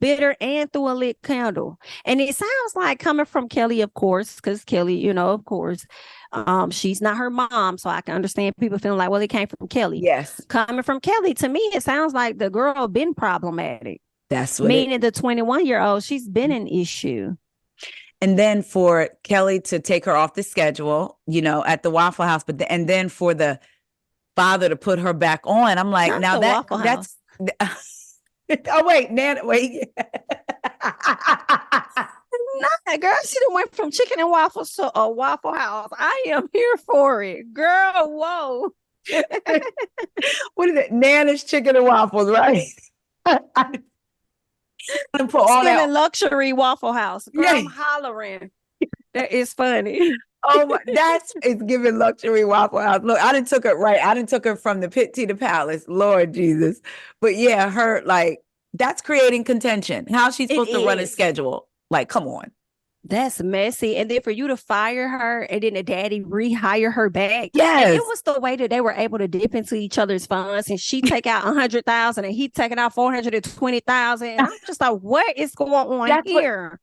bitter and through a lit candle. And it sounds like coming from Kelly, of course, because Kelly, of course, she's not her mom. So I can understand people feeling like, well, it came from Kelly. Yes. Coming from Kelly, to me, it sounds like the girl been problematic. That's what Meaning the 21-year-old, she's been an issue. And then for Kelly to take her off the schedule, at the Waffle House, and then for the father to put her back on, I'm like, Not now that's oh wait, Nana, wait. Nah, girl, she done went from chicken and waffles to a Waffle House. I am here for it, girl. Whoa. What is it? Nana's chicken and waffles, right? Put all that luxury Waffle House. Girl, yeah. I'm hollering. That is funny. Oh my, it's giving luxury Waffle House. Look, I didn't took it right. I didn't took her from the pit to the palace. Lord Jesus. But yeah, her that's creating contention. How's she supposed to run a schedule? Like, come on. That's messy. And then for you to fire her and then the daddy rehire her back. Yes. And it was the way that they were able to dip into each other's funds, and she take out 100,000 and he taking out 420,000. And I'm just like, what is going on here?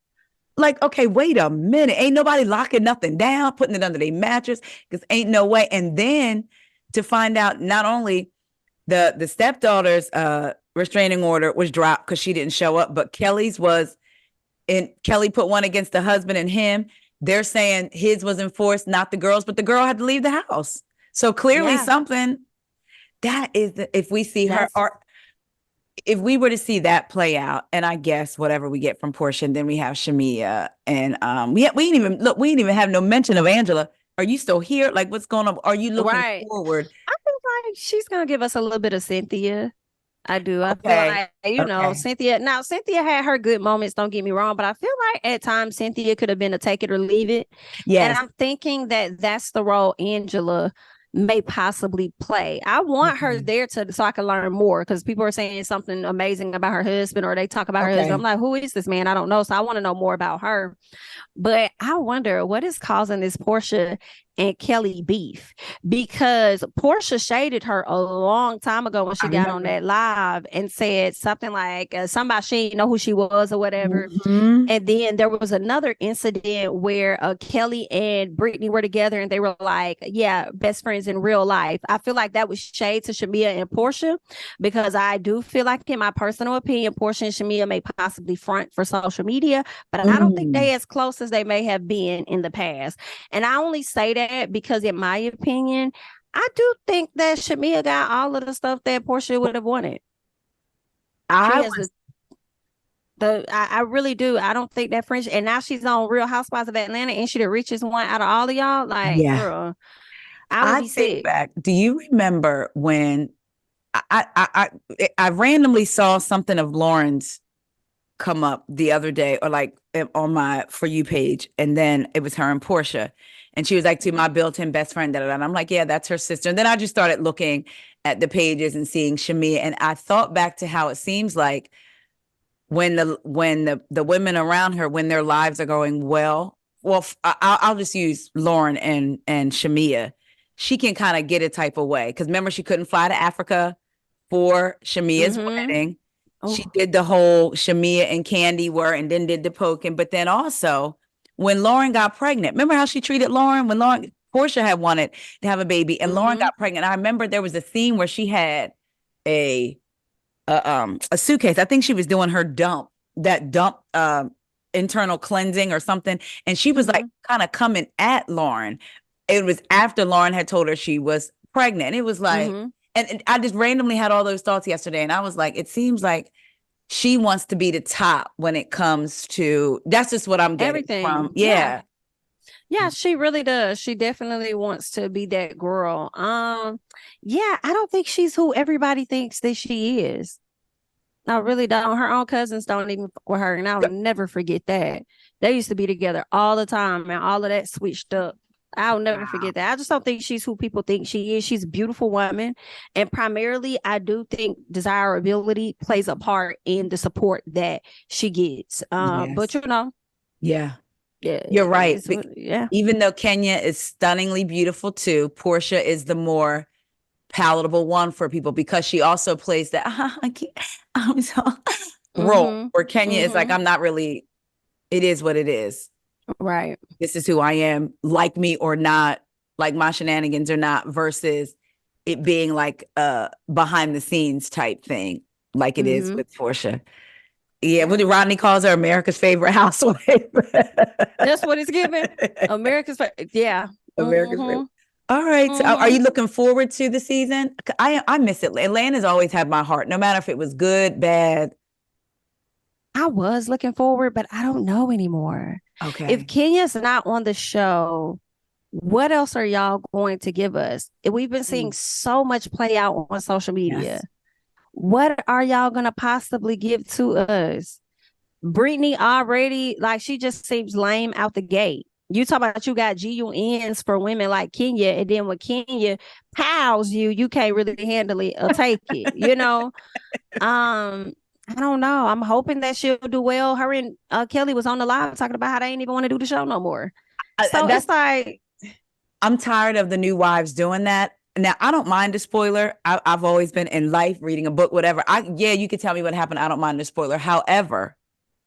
Okay, wait a minute. Ain't nobody locking nothing down, putting it under their mattress, because ain't no way. And then to find out not only the stepdaughter's restraining order was dropped because she didn't show up, but Kelly's was. And Kelly put one against the husband and him. They're saying his was enforced, not the girl's, but the girl had to leave the house. So clearly something that is, if we see her, or if we were to see that play out, and I guess whatever we get from Portia, and then we have Shamia, and we didn't even have no mention of Angela. Are you still here? Like, what's going on? Are you looking forward? I feel like she's going to give us a little bit of Cynthia. I do. I feel like, Cynthia. Now, Cynthia had her good moments. Don't get me wrong, but I feel like at times Cynthia could have been a take it or leave it. Yeah. And I'm thinking that that's the role Angela may possibly play. I want her there so I can learn more, because people are saying something amazing about her husband, or they talk about her husband. I'm like, who is this man? I don't know. So I want to know more about her. But I wonder what is causing this Portia and Kelly beef, because Portia shaded her a long time ago when she got on that live and said something like somebody she didn't know who she was or whatever. And then there was another incident where Kelly and Brittany were together and they were like, best friends in real life. I feel like that was shade to Shamia and Portia, because I do feel like, in my personal opinion, Portia and Shamia may possibly front for social media, but I don't think they as close as they may have been in the past. And I only say that because, in my opinion, I do think that Shamia got all of the stuff that Portia would have wanted. I really do. I don't think that friendship, and now she's on Real Housewives of Atlanta, and she the richest one out of all of y'all. Like, girl, I would be sick. Back. Do you remember when I randomly saw something of Lauren's come up the other day, or like on my For You page, and then it was her and Portia. And she was like, to my built-in best friend, and I'm like, yeah, that's her sister. And then I just started looking at the pages and seeing Shamia. And I thought back to how it seems like when the women around her, when their lives are going well, I'll just use Lauren and Shamia. She can kind of get a type of way. Because remember, she couldn't fly to Africa for Shamia's wedding. Oh. She did the whole Shamia and Candy were, and then did the poking. But then also, when Lauren got pregnant, remember how she treated Lauren? When Portia had wanted to have a baby, and Lauren got pregnant. I remember there was a scene where she had a suitcase. I think she was doing her dump internal cleansing or something, and she was like kind of coming at Lauren. It was after Lauren had told her she was pregnant. It was like, and I just randomly had all those thoughts yesterday, and I was like, it seems like she wants to be the top when it comes to, that's just what I'm getting from. Yeah. Yeah, she really does. She definitely wants to be that girl. I don't think she's who everybody thinks that she is. I really don't. Her own cousins don't even fuck with her, and I'll never forget that. They used to be together all the time, and all of that switched up. I'll never forget that. I just don't think she's who people think she is. She's a beautiful woman. And primarily, I do think desirability plays a part in the support that she gets. But yeah, you're right. Even though Kenya is stunningly beautiful too, Portia is the more palatable one for people, because she also plays that role Mm-hmm. where Kenya is like, Mm-hmm. I'm not really, it is what it is. Right. This is who I am, like me or not, like my shenanigans or not, versus it being like a behind the scenes type thing, like it is Mm-hmm. with Portia. Yeah, what did Rodney calls her? America's favorite housewife. That's what it's given. Yeah. America's favorite. Mm-hmm. All right. So are Mm-hmm. you looking forward to the season? I miss it. Atlanta's always had my heart, no matter if it was good, bad. I was looking forward, but I don't know anymore. If Okay. Kenya's not on the show, what else are y'all going to give us? We've been seeing Mm, so much play out on social media. yes. What are y'all going to possibly give to us? Brittany already, like, she just seems lame out the gate. You talk about you got GUNs for women like Kenya, and then when Kenya pals you, you can't really handle it or take it, you know? I don't know. I'm hoping that she'll do well. Her and Kelly was on the live talking about how they ain't even want to do the show no more. So That's it's like, I'm tired of the new wives doing that. Now, I don't mind a spoiler. I've always been in life reading a book, whatever. Yeah, you could tell me what happened. I don't mind a spoiler. However,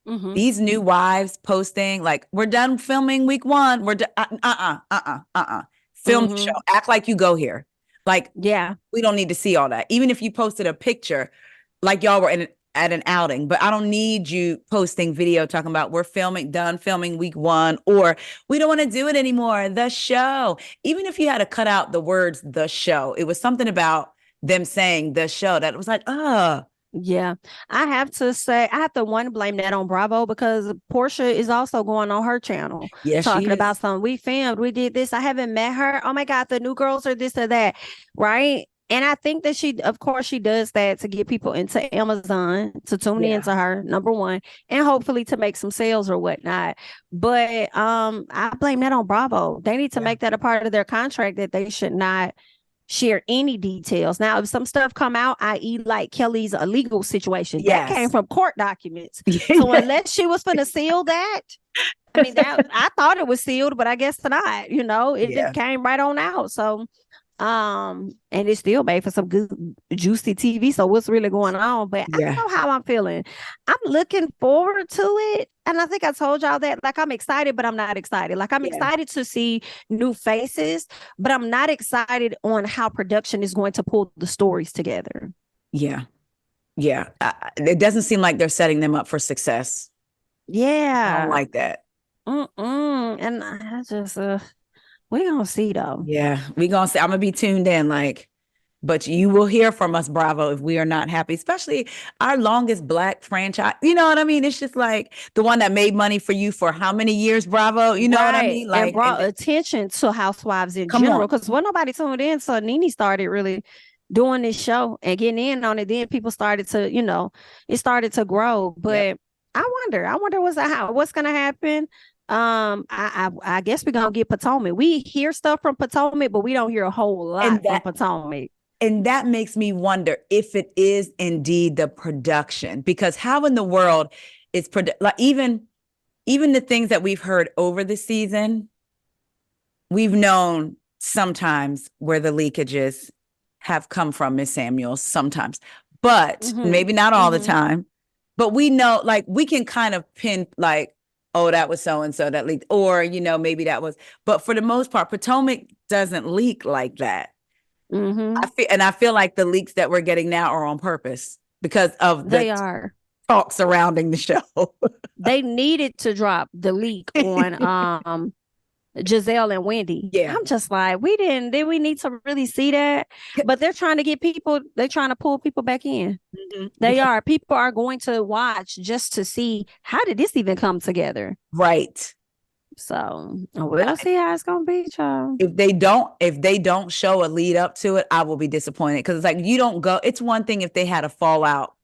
mm-hmm, these new wives posting like, we're done filming week one. We're done. Film the show. mm-hmm, Act like you go here. Like, yeah, we don't need to see all that. Even if you posted a picture, like y'all were at an outing, but I don't need you posting video talking about we're done filming week one, or we don't want to do it anymore. The show. Even if you had to cut out the words the show, it was something about them saying the show that was like, oh, yeah. I have to say, I have to blame that on Bravo, because Portia is also going on her channel yes, she talking about is. something. We filmed, we did this. I haven't met her. Oh my God, the new girls are this or that. Right. And I think that she, of course, she does that to get people into Amazon to tune Yeah. into her, number one, and hopefully to make some sales or whatnot. But I blame that on Bravo. They need to Yeah. make that a part of their contract, that they should not share any details. Now, if some stuff come out, i.e., like Kelly's legal situation, that came Yes. from court documents. So Yeah. unless she was going to seal that, I mean, that I thought it was sealed, but I guess not. You know, it Yeah. came right on out. So and it's still made for some good juicy TV. So what's really going on? But I Yeah. don't know how I'm feeling. I'm looking forward to it. And I think I told y'all that, like, I'm excited, but I'm not excited. Like, I'm Yeah. excited to see new faces, but I'm not excited on how production is going to pull the stories together. Yeah. Yeah. It doesn't seem like they're setting them up for success. I don't Yeah. like that. And I just we gonna see though. Yeah, we gonna say I'm gonna be tuned in, like, but you will hear from us, Bravo, if we are not happy, especially our longest Black franchise. You know what I mean? It's just like the one that made money for you for how many years, Bravo? You know what I Right. mean? And Like, brought and attention to housewives in come general. on. Because when nobody tuned in, so Nene started really doing this show and getting in on it. Then people started to, it started to grow. Yep. But I wonder what's gonna happen. I guess we're gonna get Potomac. We hear stuff from Potomac, but we don't hear a whole lot And from that Potomac. and that makes me wonder if it is indeed the production, because how in the world is like even the things that we've heard over the season, we've known sometimes where the leakages have come from, Miss Samuels, sometimes, but Mm-hmm. maybe not all the Mm-hmm. time. But we know, like, we can kind of pin, like, oh, that was so and so that leaked, or maybe that was. But for the most part, Potomac doesn't leak like that. Mm-hmm. I feel like the leaks that we're getting now are on purpose because of the They are. talk surrounding the show. They needed to drop the leak on Giselle and Wendy. Yeah. I'm just like, did we need to really see that? But they're trying to pull people back in. Mm-hmm. People are going to watch just to see, how did this even come together? Right. So we'll see how it's gonna be, child. If they don't show a lead up to it, I will be disappointed, because it's like, you don't go. It's one thing if they had a fallout,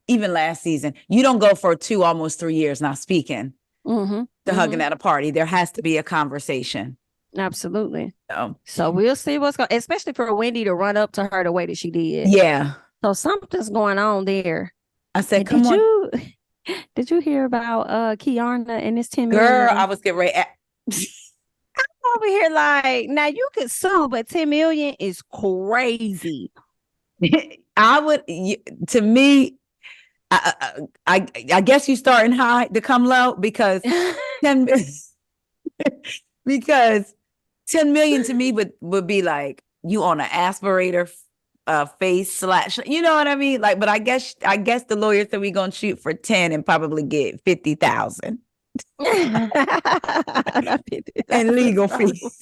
even last season. You don't go for almost 3 years not speaking, to hugging at a party. There has to be a conversation. Absolutely. So we'll see what's going, especially for Wendy to run up to her the way that she did. yeah. So something's going on there. I said, come on. Did you hear about Kiana and this 10 Girl, million? I was getting ready. I'm over here like, now you could sue, but 10 million is crazy. To me, I guess you starting high to come low because 10 because 10 million to me would be like you on an aspirator face slash, you know what I mean? Like, but I guess the lawyer said we gonna shoot for 10 and probably get 50,000 and legal fees.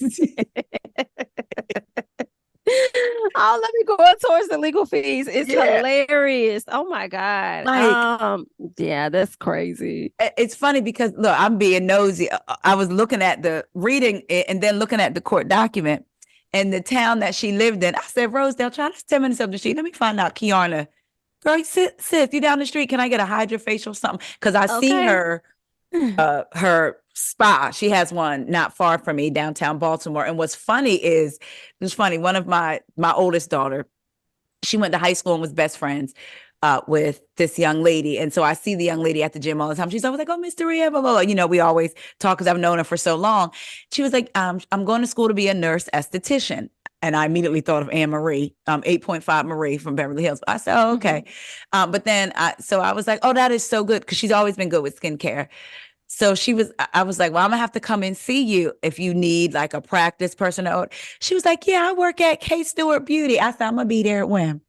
Oh, let me go towards the legal fees. It's hilarious. Oh my God. Like, yeah, that's crazy. it's funny because look, I'm being nosy. I was looking at the reading it and then looking at the court document and the town that she lived in. I said, Rosedale, try to 10 minutes up the street. Let me find out Kiana. Girl, sis, you down the street? Can I get a hydrofacial or something? Because I see her spa. She has one not far from me downtown Baltimore. And what's funny is, one of my oldest daughter, she went to high school and was best friends with this young lady. And so I see the young lady at the gym all the time. She's always like, oh, Miss Ria, blah, blah, blah. You know, we always talk because I've known her for so long. She was like, I'm going to school to be a nurse esthetician. And I immediately thought of Anne Marie, 8.5 Marie from Beverly Hills. I said, oh, okay. But then I was like, oh, that is so good because she's always been good with skincare. So I was like, well, I'm gonna have to come and see you if you need like a practice person. She was like, yeah, I work at K Stewart Beauty. I said, I'm gonna be there at when.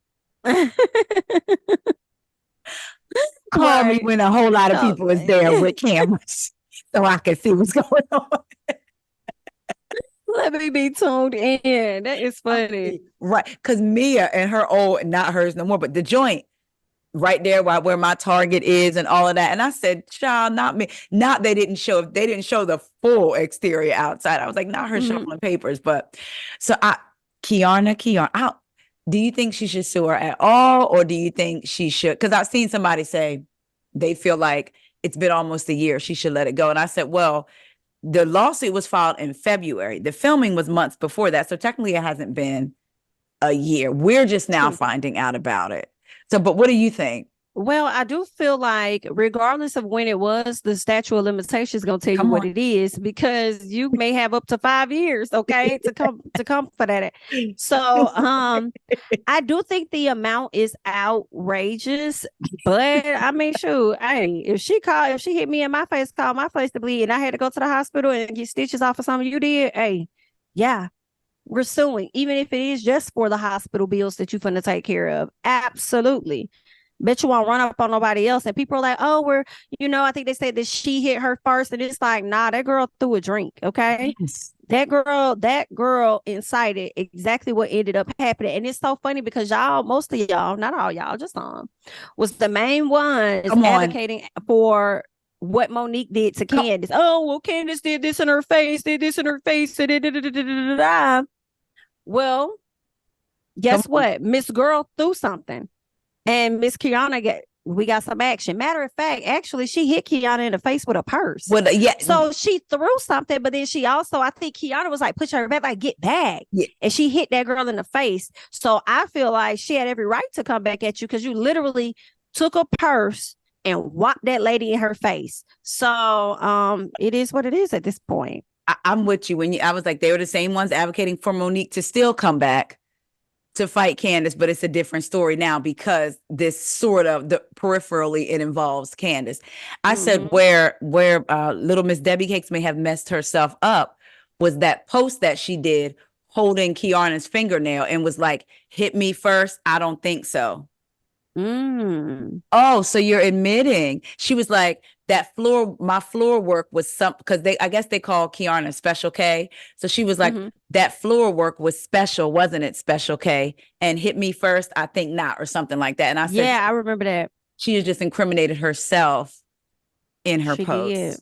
Call me when a whole lot of people is there with cameras so I can see what's going on. Let me be tuned in. That is funny. Right. Because Mia and her not hers no more, but the joint right there where my Target is and all of that. And I said, child, not me. Not they didn't show the full exterior outside. I was like, not her showing papers. But so Kiana, do you think she should sue her at all? Or do you think she should? Because I've seen somebody say they feel like it's been almost a year. She should let it go. And I said, well, the lawsuit was filed in February. The filming was months before that. So technically it hasn't been a year. We're just now finding out about it. So, but what do you think? Well, I do feel like regardless of when it was, the statute of limitations is going to tell you what it is, because you may have up to 5 years, okay, to come for that. So, I do think the amount is outrageous, but I mean, shoot, if she hit me in my face, called my face to bleed, and I had to go to the hospital and get stitches off of something you did, yeah, we're suing, even if it is just for the hospital bills that you're going to take care of. Absolutely. Bet you won't run up on nobody else. And people are like, oh, I think they said that she hit her first. And it's like, nah, that girl threw a drink. Okay. Yes. That girl incited exactly what ended up happening. And it's so funny because most of y'all, not all y'all, just was the main ones advocating for what Monique did to Candace. Oh, well, Candace did this in her face, Well, guess what? Miss Girl threw something. And Miss Kiana we got some action. Matter of fact, actually, she hit Kiana in the face with a purse. Well, yeah. So she threw something, but then she also, I think Kiana was like, put your back, like, get back. Yeah. And she hit that girl in the face. So I feel like she had every right to come back at you because you literally took a purse and whopped that lady in her face. So it is what it is at this point. I'm with you. I was like, they were the same ones advocating for Monique to still come back to fight Candace, but it's a different story now because this sort of peripherally it involves Candace. I said where little Miss Debbie Cakes may have messed herself up was that post that she did holding Kiana's fingernail and was like, hit me first. I don't think so. Oh, so you're admitting. She was like, my floor work was because I guess they call Kiana Special K. So she was like, that floor work was special, wasn't it, Special K? And hit me first, I think not, or something like that. And I said, yeah, I remember that. She has just incriminated herself in her post.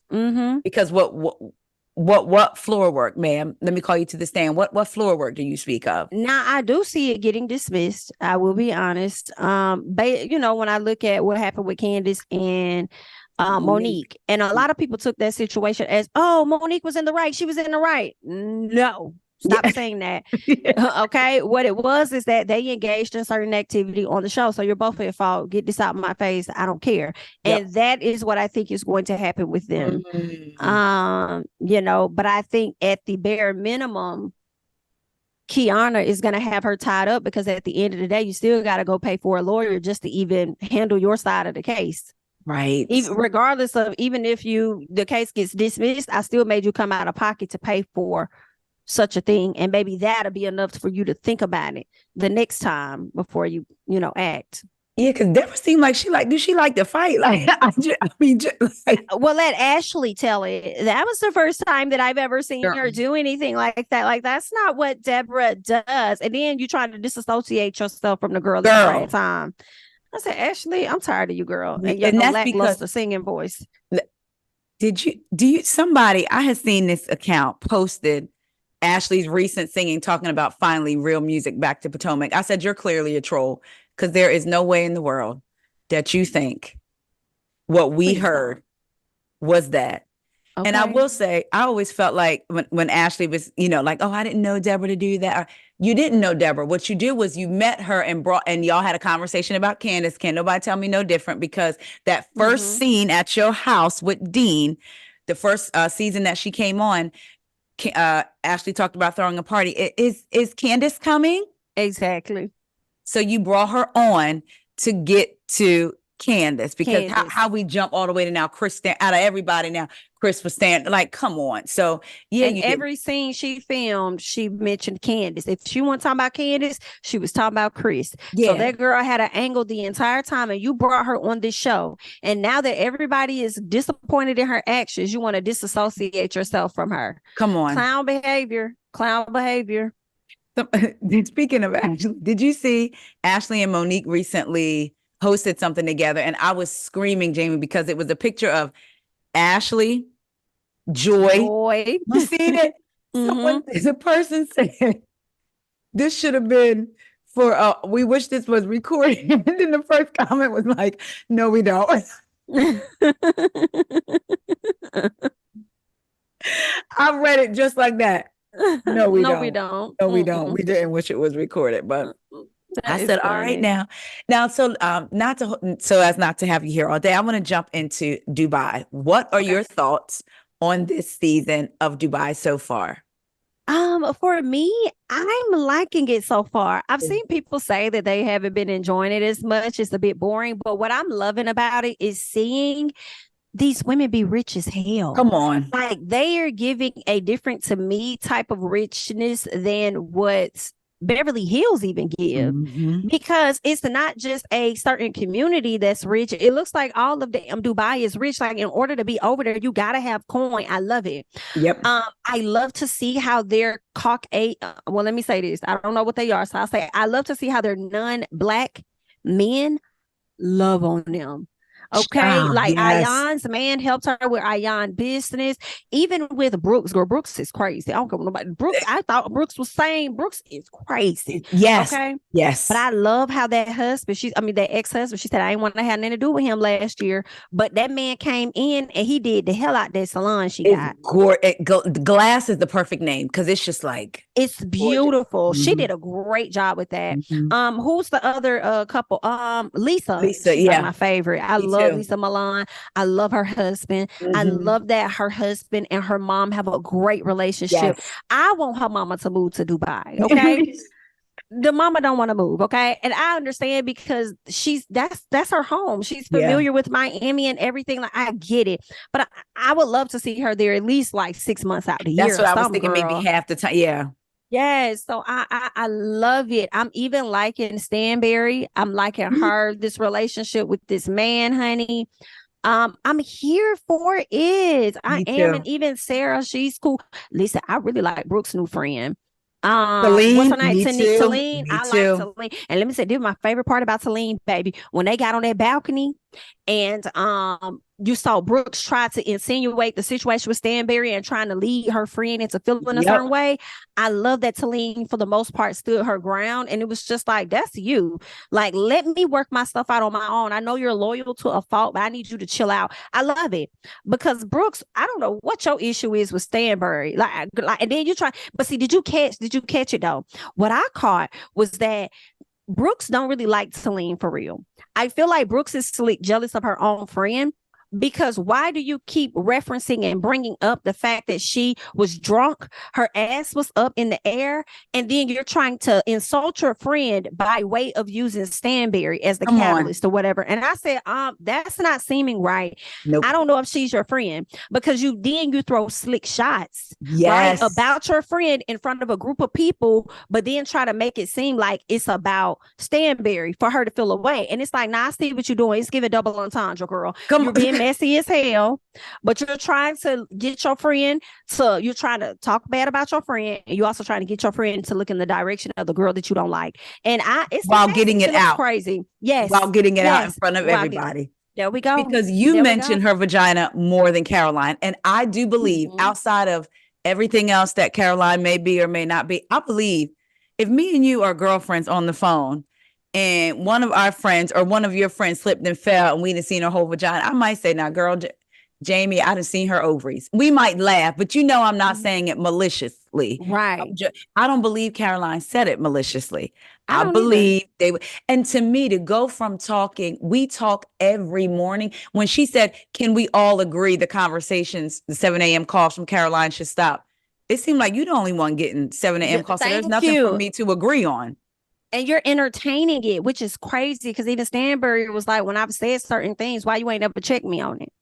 Because what floor work, ma'am? Let me call you to the stand. What floor work do you speak of? Now, I do see it getting dismissed. I will be honest. But when I look at what happened with Candace and Monique, and a lot of people took that situation as, oh, Monique was in the right. She was in the right. No, stop saying that. Okay. What it was is that they engaged in certain activity on the show. So you're both at fault. Get this out of my face. I don't care. Yep. And that is what I think is going to happen with them. But I think at the bare minimum, Kiana is going to have her tied up, because at the end of the day, you still got to go pay for a lawyer just to even handle your side of the case. Right. Even regardless of, even if the case gets dismissed, I still made you come out of pocket to pay for such a thing. And maybe that'll be enough for you to think about it the next time before you act. Yeah, because Deborah seemed like does she like to fight? Like, well, let Ashley tell it. That was the first time that I've ever seen her do anything like that. Like, that's not what Deborah does. And then you try to disassociate yourself from the girl at the same time. I said, Ashley, I'm tired of you, girl. And your lackluster singing voice. Somebody, I had seen this account posted Ashley's recent singing, talking about finally real music back to Potomac. I said, you're clearly a troll, because there is no way in the world that you think what we heard was that. Okay. And I will say, I always felt like when Ashley was, like, oh, I didn't know Deborah to do that. You didn't know Deborah. What you did was you met her and y'all had a conversation about Candace. Can't nobody tell me no different, because that first scene at your house with Dean, the first season that she came on, Ashley talked about throwing a party. Is Candace coming? Exactly. So you brought her on to get to Candace, because how we jump all the way to now Chris, out of everybody now, Chris was standing, like, come on. So yeah, and every scene she filmed, she mentioned Candace. If she wasn't talking about Candace, she was talking about Chris. Yeah. So that girl had an angle the entire time, and you brought her on this show. And now that everybody is disappointed in her actions, you want to disassociate yourself from her. Come on. Clown behavior. So, speaking of Ashley, did you see Ashley and Monique recently hosted something together? And I was screaming, Jamie, because it was a picture of Ashley, Joy. You seen it? Someone, the person said, this should have been for, we wish this was recorded. And then the first comment was like, no, we don't. I read it just like that. No, we don't. No, we don't. We didn't wish it was recorded, but I said, all right, now, so as not to have you here all day, I want to jump into Dubai. What are your thoughts on this season of Dubai so far? For me, I'm liking it so far. I've seen people say that they haven't been enjoying it as much. It's a bit boring, but what I'm loving about it is seeing these women be rich as hell. Come on. Like, they are giving a different, to me, type of richness than what Beverly Hills even give, because it's not just a certain community that's rich. It looks like all of Dubai is rich. Like, in order to be over there, you got to have coin. I love it. Yep. I love to see how their well, let me say this. I don't know what they are. So I'll say, I love to see how their non-Black men love on them. Okay, like yes. Ayan's man helped her with Ayan business, even with Brooks. Girl, Brooks is crazy. I don't care what nobody. Brooks, I thought Brooks was saying Brooks is crazy. Yes. Okay. Yes. But I love how that husband, that ex-husband, she said, I ain't want to have nothing to do with him last year. But that man came in and he did the hell out that salon she got. Glass is the perfect name, because it's just like, it's beautiful. She did a great job with that. Who's the other couple? Lisa. She's like my favorite. I love Lisa Milan. I love her husband. I love that her husband and her mom have a great relationship. Yes. I want her mama to move to Dubai. Okay. The mama don't want to move. Okay. And I understand, because that's her home. She's familiar with Miami and everything. Like, I get it. But I would love to see her there at least like 6 months out of the year. That's what I was thinking, maybe half the time. Yeah. Yes, so I love it. I'm even liking Stanberry. I'm liking her, this relationship with this man, honey. I'm here for it. I am, and even Sarah, she's cool. Listen, I really like Brooke's new friend. Talene, what's her name? Talene. I like Talene. And let me say, this is my favorite part about Talene, baby. When they got on that balcony and you saw Brooks try to insinuate the situation with Stanberry and trying to lead her friend into feeling a certain way. I love that Talene, for the most part, stood her ground. And it was just like, that's you. Like, let me work my stuff out on my own. I know you're loyal to a fault, but I need you to chill out. I love it. Because Brooks, I don't know what your issue is with Stanberry. Like, and then you try, but see, did you catch it though? What I caught was that Brooks don't really like Talene for real. I feel like Brooks is slick, jealous of her own friend. Because why do you keep referencing and bringing up the fact that she was drunk, her ass was up in the air, and then you're trying to insult your friend by way of using Stanberry as the Come on. catalyst or whatever? And I said, that's not seeming right. Nope. I don't know if she's your friend, because you throw slick shots, right, Yes. about your friend in front of a group of people, but then try to make it seem like it's about Stanberry for her to feel away. And it's like, nah, I see what you're doing. It's giving double entendre, girl. You're being messy as hell, but you're trying to get your friend you're trying to talk bad about your friend, and you're also trying to get your friend to look in the direction of the girl that you don't like. And it's while getting it out. Crazy. Yes. While getting it out in front of everybody. There we go. Because you mentioned her vagina more than Caroline. And I do believe, outside of everything else that Caroline may be or may not be, I believe if me and you are girlfriends on the phone and one of our friends or one of your friends slipped and fell and we didn't see her whole vagina, I might say, now, girl, Jami, I done seen her ovaries. We might laugh, but I'm not saying it maliciously. Right. I don't believe Caroline said it maliciously. I believe they would. And to me, to go from talking, we talk every morning. When she said, can we all agree the conversations, the 7 a.m. calls from Caroline should stop? It seemed like you're the only one getting 7 a.m. calls. So there's nothing for me to agree on. And you're entertaining it, which is crazy, because even Stanberry was like, when I've said certain things, why you ain't ever checked me on it?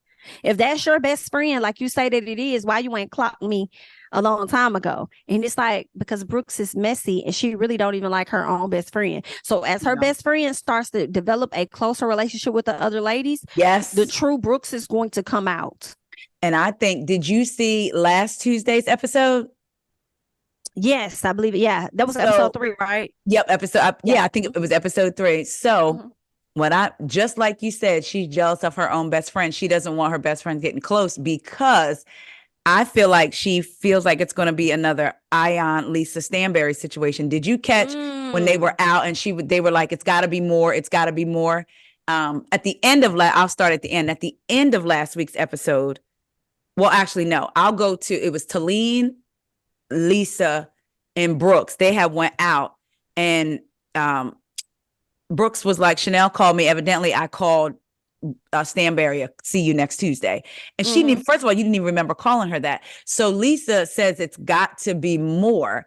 If that's your best friend, like you say that it is, why you ain't clocked me a long time ago? And it's like, because Brooks is messy and she really don't even like her own best friend. So as her best friend starts to develop a closer relationship with the other ladies, yes, the true Brooks is going to come out. And I think, did you see last Tuesday's episode? Yes, I believe it. Yeah, that was episode 3, right? Yep, I think it was episode 3. So just like you said, she's jealous of her own best friend. She doesn't want her best friend getting close, because I feel like she feels like it's going to be another Ion Lisa Stanberry situation. Did you catch when they were out and they were like, it's got to be more. It's got to be more. At the end of I'll start at the end. At the end of last week's episode. Well, actually, no, it was Talene, Lisa, and Brooks. They had went out, and Brooks was like, Chanel called me. Evidently, I called Stanberry, see you next Tuesday. And she didn't, first of all, you didn't even remember calling her that. So Lisa says it's got to be more.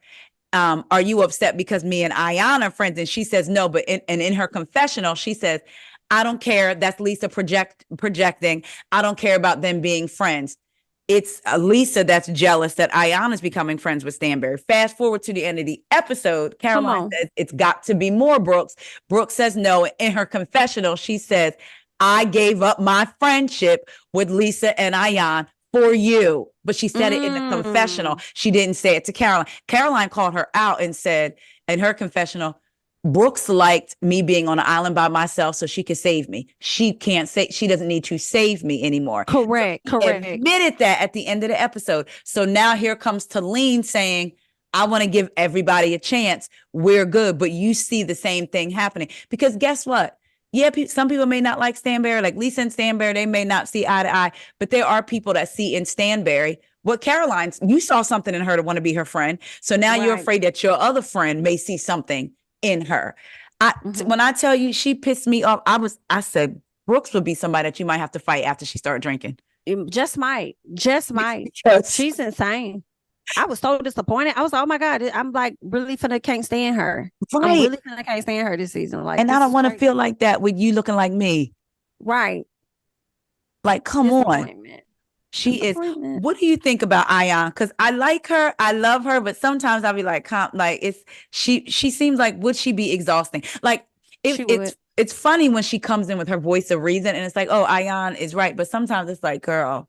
Are you upset because me and Ion are friends? And she says no, but in her confessional, she says, I don't care. That's Lisa projecting. I don't care about them being friends. It's Lisa that's jealous that Ion is becoming friends with Stanberry. Fast forward to the end of the episode, Caroline says it's got to be more, Brooks. Brooks says no. In her confessional, she says, I gave up my friendship with Lisa and Ion for you. But she said it in the confessional. She didn't say it to Caroline. Caroline called her out and said in her confessional, Brooks liked me being on an island by myself so she could save me. She doesn't need to save me anymore. Correct. Admitted that at the end of the episode. So now here comes Talene saying, I want to give everybody a chance. We're good. But you see the same thing happening. Because guess what? Yeah, some people may not like Stanberry, like Lisa and Stanberry, they may not see eye to eye, but there are people that see in Stanberry what Caroline's, you saw something in her to want to be her friend. So now you're afraid that your other friend may see something in her. When I tell you she pissed me off, I said, Brooks would be somebody that you might have to fight after she started drinking. Just might. Because she's insane. I was so disappointed. I was like, oh my God, I'm like really can't stand her. Right. I'm really can't stand her this season. Like, and I don't want to feel like that with you looking like me. Right. Like, come on. She is. What do you think about Ion? Because I like her, I love her, but sometimes I'll be like, she seems like, would she be exhausting? Like it's funny when she comes in with her voice of reason and it's like, oh, Ion is right. But sometimes it's like, girl.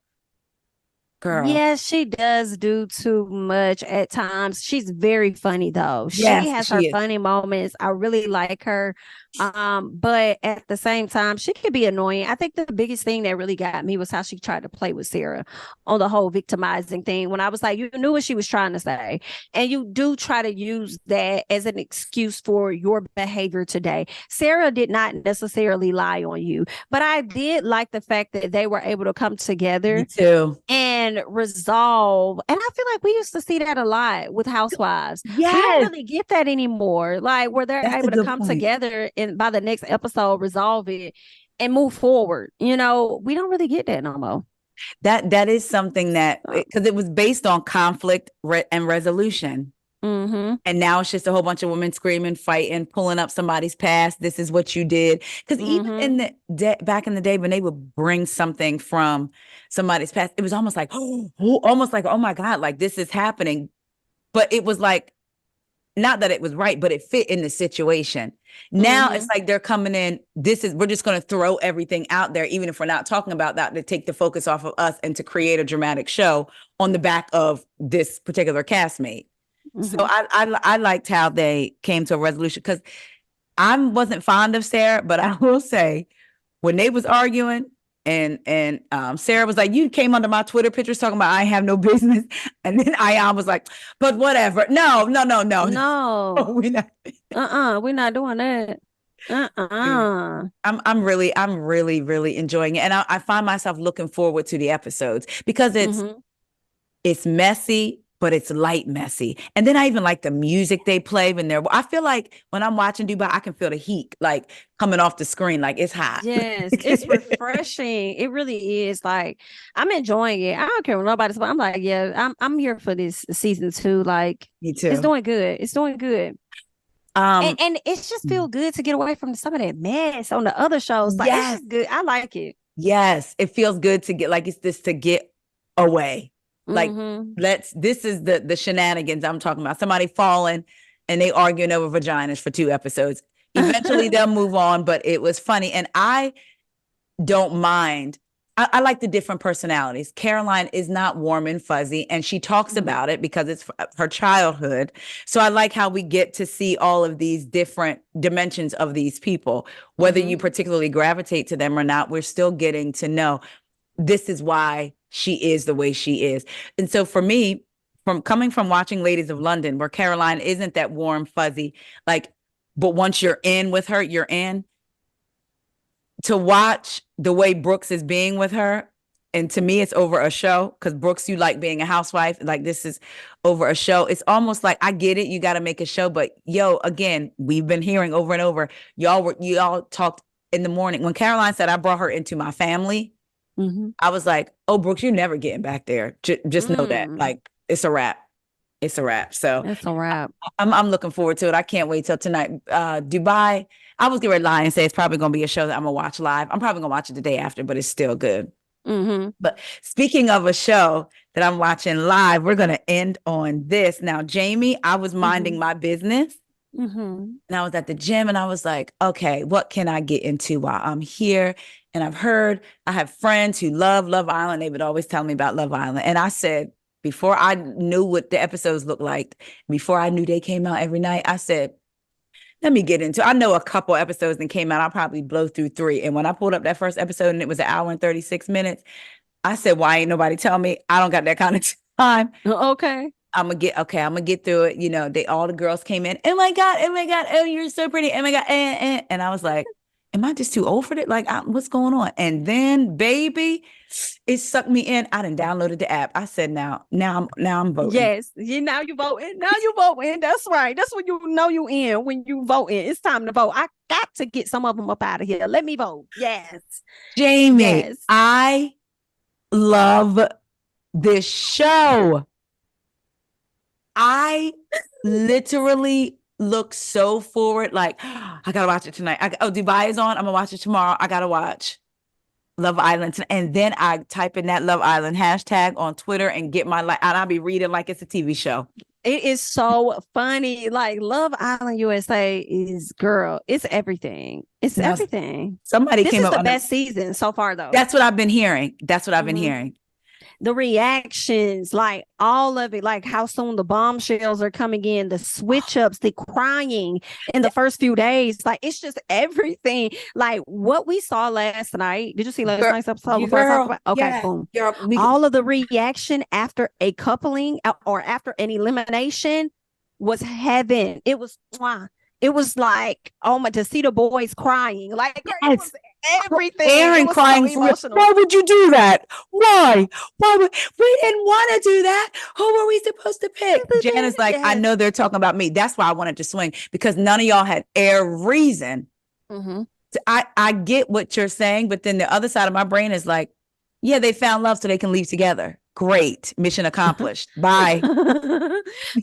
Yes, she does do too much at times. She's very funny though. She has her funny moments. I really like her. But at the same time, she could be annoying. I think the biggest thing that really got me was how she tried to play with Sarah on the whole victimizing thing. When I was like, you knew what she was trying to say. And you do try to use that as an excuse for your behavior today. Sarah did not necessarily lie on you, but I did like the fact that they were able to come together. Me too. And resolve. And I feel like we used to see that a lot with Housewives. Yes. We don't really get that anymore. Like where they're able to come together and by the next episode resolve it. and move forward. You know, we don't really get that no more. That is something that, because it was based on conflict and resolution. Mm-hmm. And now it's just a whole bunch of women screaming, fighting, pulling up somebody's past. This is what you did. Because even in the back in the day, when they would bring something from somebody's past, it was almost like, oh my God, like this is happening. But it was like, not that it was right, but it fit in the situation. Now it's like they're coming in. We're just going to throw everything out there, even if we're not talking about that, to take the focus off of us and to create a dramatic show on the back of this particular castmate. So I liked how they came to a resolution, because I wasn't fond of Sarah, but I will say when they was arguing and Sarah was like, you came under my Twitter pictures talking about I have no business. And then Ayan was like, but whatever. No. We're not. We're not doing that. I'm really enjoying it. And I find myself looking forward to the episodes, because it's messy, but it's light messy. And then I even like the music they play when I feel like when I'm watching Dubai, I can feel the heat like coming off the screen, like it's hot. Yes, it's refreshing. It really is. Like, I'm enjoying it. I don't care what nobody's, but I'm like, yeah, I'm here for this season 2. Like, Me too. It's doing good. It's doing good. And it's just feel good to get away from some of that mess on the other shows. Like, it's just good. I like it. Yes, it feels good to get, like, it's this to get away. Like, this is the shenanigans I'm talking about. Somebody falling and they arguing over vaginas for 2 episodes. Eventually they'll move on, but it was funny. And I don't mind. I like the different personalities. Caroline is not warm and fuzzy, and she talks about it because it's her childhood. So I like how we get to see all of these different dimensions of these people. Whether you particularly gravitate to them or not, we're still getting to know this is why she is the way she is. And so for me, coming from watching Ladies of London, where Caroline isn't that warm, fuzzy, like, but once you're in with her, you're in. To watch the way Brooks is being with her, and to me, it's over a show, because Brooks, you like being a housewife, like this is over a show. It's almost like, I get it, you got to make a show, but again, we've been hearing over and over, y'all talked in the morning when Caroline said, I brought her into my family. I was like, oh, Brooks, you're never getting back there. Just know that. Like, it's a wrap. It's a wrap. So it's a wrap. I'm looking forward to it. I can't wait till tonight. Dubai, I was going to lie and say it's probably going to be a show that I'm going to watch live. I'm probably going to watch it the day after, but it's still good. But speaking of a show that I'm watching live, we're going to end on this. Now, Jami, I was minding my business. And I was at the gym and I was like, okay, what can I get into while I'm here? And I have friends who love Love Island. They would always tell me about Love Island. And I said, before I knew what the episodes looked like, before I knew they came out every night, I said, let me get into it. I know a couple episodes that came out. I'll probably blow through 3. And when I pulled up that first episode and it was 1 hour and 36 minutes, I said, why ain't nobody tell me? I don't got that kind of time. Okay. I'm gonna get through it. All the girls came in. Oh my God. Oh, you're so pretty. Oh my God. And I was like, am I just too old for it? Like, what's going on? And then, baby, it sucked me in. I done downloaded the app. I said, now I'm voting. Yes, now you voting. Now you voting. That's right. That's when you know you in. When you voting, it's time to vote. I got to get some of them up out of here. Let me vote. Yes, Jami, yes. I love this show. I literally look so forward. Like, I gotta watch it tonight. Dubai is on. I'm gonna watch it tomorrow. I gotta watch Love Island. And then I type in that Love Island hashtag on Twitter and get my and I'll be reading like it's a TV show. It is so funny. Like, Love Island USA is, girl, it's everything. It's everything. Somebody came up. This is the best season so far, though. That's what I've been hearing. The reactions, like all of it, like how soon the bombshells are coming in, the switch ups, the crying in the first few days. Like, it's just everything. Like what we saw last night. Did you see last night's episode? Okay, boom. All of the reaction after a coupling or after an elimination was heaven. It was like, oh my, to see the boys crying. Like, it was everything. Aaron crying. So why would you do that? Why we didn't want to do that? Who were we supposed to pick? Janice like, I know they're talking about me. That's why I wanted to swing, because none of y'all had air reason I get what you're saying, but then the other side of my brain is like, yeah, they found love so they can leave together. Great. Mission accomplished. Bye.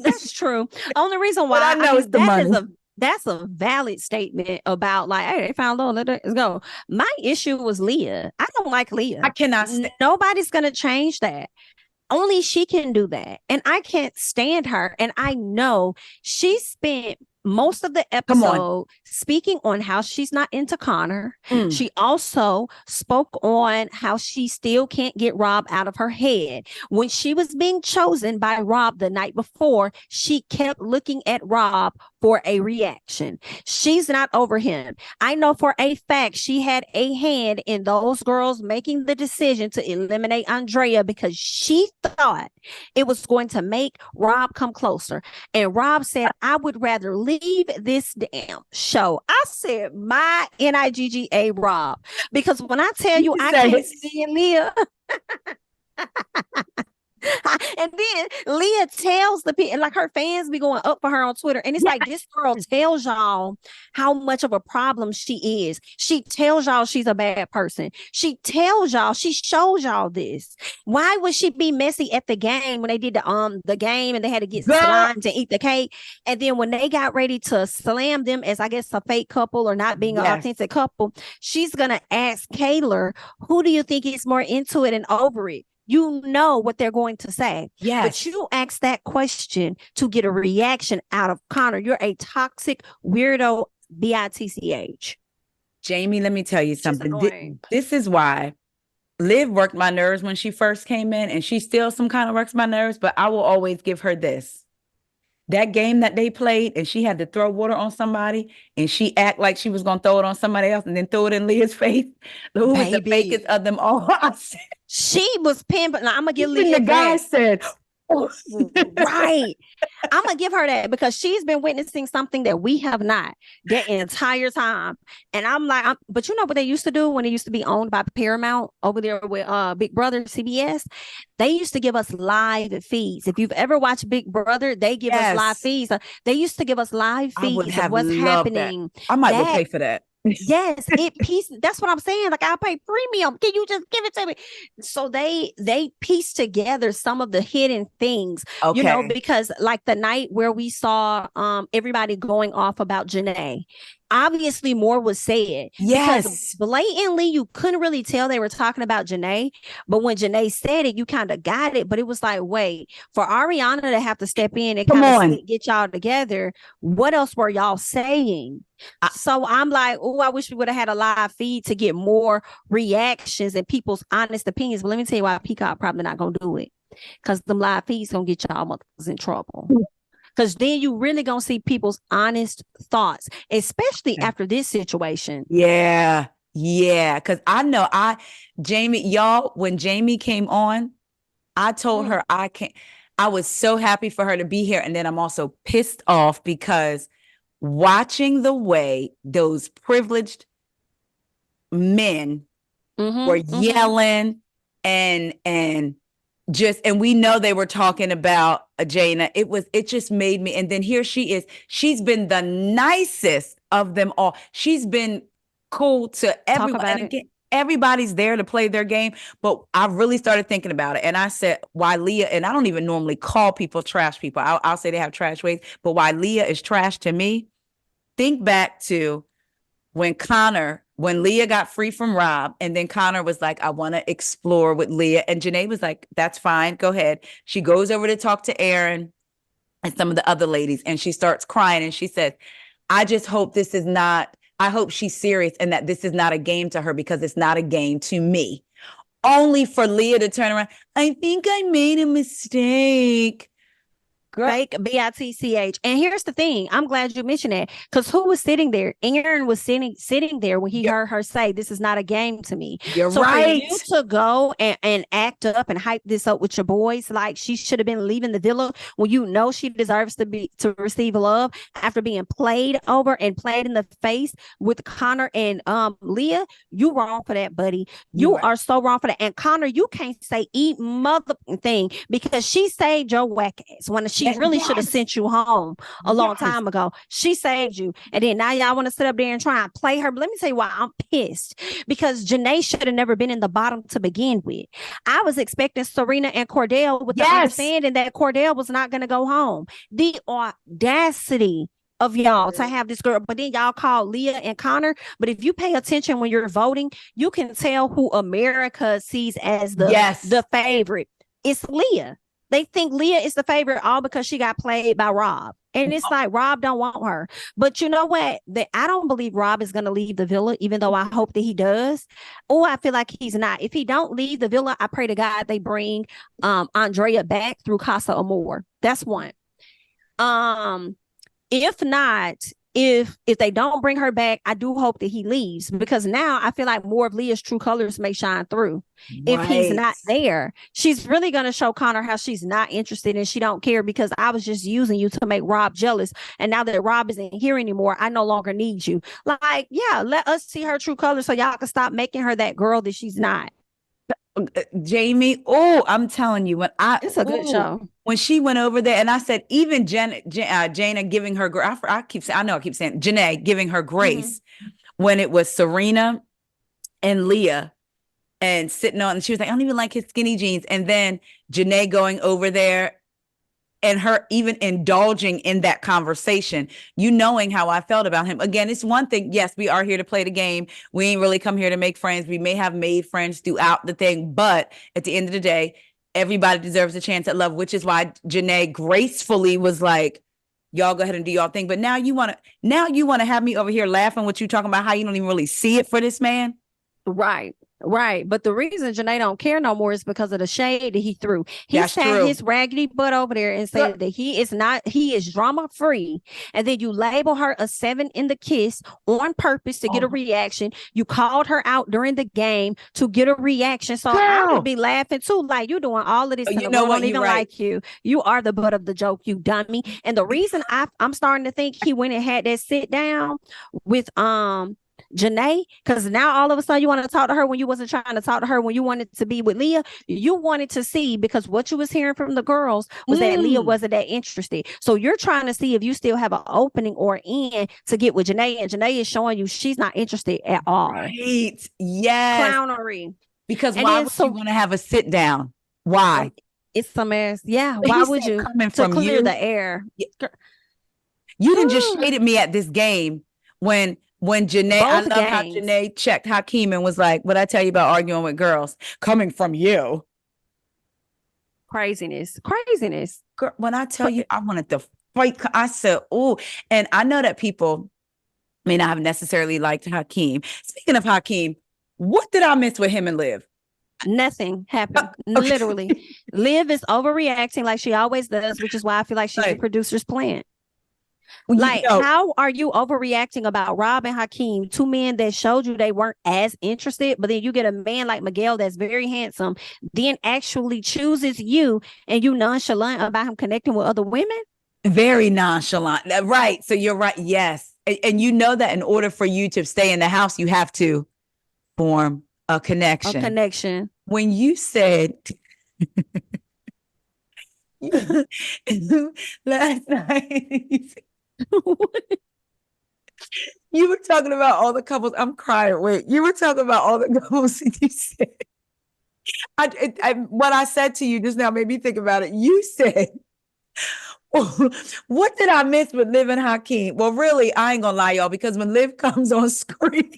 That's true. Only reason But I why, I know it's mean, the money. that's a valid statement about like, hey, they found love, let's go. My issue was Leah. I don't like I Leah. cannot stand. Nobody's gonna change that. Only she can do that. And I can't stand her. And I know she spent most of the Come on. episode speaking on how she's not into Connor. Mm. She also spoke on how she still can't get Rob out of her head. When she was being chosen by Rob the night before, she kept looking at Rob for a reaction. She's not over him. I know for a fact she had a hand in those girls making the decision to eliminate Andrea because she thought it was going to make Rob come closer. And Rob said, I would rather leave this damn show. I said, my Nigga Rob. Because when I tell you I can't stand Leah. And then Leah tells the people, like her fans be going up for her on Twitter. And it's like, this girl tells y'all how much of a problem she is. She tells y'all she's a bad person. She tells y'all, she shows y'all this. Why would she be messy at the game when they did the game and they had to get slimed and eat the cake? And then when they got ready to slam them as, I guess, a fake couple or not being an authentic couple, she's going to ask Kaylor, who do you think is more into it and over it? You know what they're going to say. Yes. But you ask that question to get a reaction out of Connor. You're a toxic weirdo, bitch. Jamie, let me tell you something. This is why Liv worked my nerves when she first came in, and she still some kind of works my nerves, but I will always give her this. That game that they played, and she had to throw water on somebody, and she act like she was going to throw it on somebody else and then throw it in Leah's face. Who was the fakest of them all? She was pinned, but I'm going to give Leah the guy said, right. I'm going to give her that because she's been witnessing something that we have not the entire time. And I'm like, but you know what they used to do when it used to be owned by Paramount over there with Big Brother CBS? They used to give us live feeds. If you've ever watched Big Brother, they give us live feeds. They used to give us live feeds of what's happening. That. I might go pay for that. Yes, that's what I'm saying. Like, I'll pay premium. Can you just give it to me? So they piece together some of the hidden things, you know, because like the night where we saw everybody going off about Janae. Obviously, more was said. Yes. Because blatantly, you couldn't really tell they were talking about Janae. But when Janae said it, you kind of got it. But it was like, wait, for Ariana to have to step in and kind of get y'all together, what else were y'all saying? So I'm like, oh, I wish we would have had a live feed to get more reactions and people's honest opinions. But let me tell you why Peacock probably not going to do it. Because them live feeds going to get y'all motherfuckers in trouble. Because then you really gonna see people's honest thoughts, especially after this situation. Yeah. Because I know Jamie, y'all, when Jamie came on, I told her I was so happy for her to be here. And then I'm also pissed off because watching the way those privileged men were yelling and we know they were talking about Jaina. It just made me. And then here she is. She's been the nicest of them all. She's been cool to everyone. And again, everybody's there to play their game. But I really started thinking about it. And I said, why Leah, and I don't even normally call people trash people. I'll say they have trash ways. But why Leah is trash to me, think back to when Leah got free from Rob, and then Connor was like, I want to explore with Leah. And Janae was like, that's fine. Go ahead. She goes over to talk to Aaron and some of the other ladies, and she starts crying. And she said, I just hope I hope she's serious and that this is not a game to her, because it's not a game to me. Only for Leah to turn around. I think I made a mistake. Girl. Fake bitch. And here's the thing. I'm glad you mentioned that, because who was sitting there? Aaron was sitting there when he heard her say, this is not a game to me. You're right. For you to go and act up and hype this up with your boys, like she should have been leaving the villa when you know she deserves to receive love after being played over and played in the face with Connor and Leah, you wrong for that, buddy. You are so wrong for that. And Connor, you can't say eat mother thing, because she saved your whack ass when she she really should have sent you home a long time ago. She saved you. And then now y'all want to sit up there and try and play her. But let me tell you why I'm pissed. Because Janae should have never been in the bottom to begin with. I was expecting Serena and Cordell with the understanding that Cordell was not going to go home. The audacity of y'all to have this girl, but then y'all call Leah and Connor. But if you pay attention when you're voting, you can tell who America sees as the favorite. It's Leah. They think Leah is the favorite all because she got played by Rob. And it's like, Rob don't want her. But you know what? I don't believe Rob is going to leave the villa, even though I hope that he does. Oh, I feel like he's not. If he don't leave the villa, I pray to God they bring Andrea back through Casa Amor. That's one. If not, if they don't bring her back, I do hope that he leaves, because now I feel like more of Leah's true colors may shine through. If he's not there, she's really going to show Connor how she's not interested and she don't care, because I was just using you to make Rob jealous. And now that Rob isn't here anymore, I no longer need you. Like, yeah, let us see her true colors so y'all can stop making her that girl that she's not. Jamie, I'm telling you, it's a good show. When she went over there, and I said, even Jana giving her, I keep saying Janae giving her grace when it was Serena and Leah and sitting on, and she was like, I don't even like his skinny jeans. And then Janae going over there and her even indulging in that conversation, you knowing how I felt about him. Again, it's one thing. Yes, we are here to play the game. We ain't really come here to make friends. We may have made friends throughout the thing, but at the end of the day, everybody deserves a chance at love, which is why Janae gracefully was like, y'all go ahead and do y'all thing. But now you want to have me over here laughing with you, talking about how you don't even really see it for this man. Right. But the reason Janae don't care no more is because of the shade that he threw. He sat his raggedy butt over there and said that he is drama free. And then you label her a 7 in the kiss on purpose to get a reaction. You called her out during the game to get a reaction. So I would be laughing too. Like, you doing all of this. You know what? Don't even like you. You are the butt of the joke, you dummy. And the reason I'm starting to think he went and had that sit down with, Janae, because now all of a sudden you want to talk to her when you wasn't trying to talk to her when you wanted to be with Leah. You wanted to see, because what you was hearing from the girls was that Leah wasn't that interested. So you're trying to see if you still have an opening or in to get with Janae, and Janae is showing you she's not interested at all. Right. Yes. Clownery. Because why would you want to have a sit down? Why? It's some ass. Yeah. Why would you? Coming from clear you, the air. You didn't just shaded me at this game when Janae, I love how Janae checked Hakeem and was like, what I tell you about arguing with girls coming from you. Craziness. Girl, when I tell you, I wanted to fight. I said, and I know that people may not have necessarily liked Hakeem. Speaking of Hakeem, what did I miss with him and Liv? Nothing happened. Literally. Liv is overreacting like she always does, which is why I feel like she's the producer's plant. Like, how are you overreacting about Rob and Hakeem, 2 men that showed you they weren't as interested, but then you get a man like Miguel that's very handsome, then actually chooses you, and you nonchalant about him connecting with other women? Very nonchalant. Right. So you're right. Yes. And you know that in order for you to stay in the house, you have to form a connection. When you said last night, you were talking about all the couples. I'm crying. Wait, you were talking about all the couples that you said. What I said to you just now made me think about it. You said, what did I miss with Liv and Hakeem? Well, really, I ain't gonna lie, y'all, because when Liv comes on screen,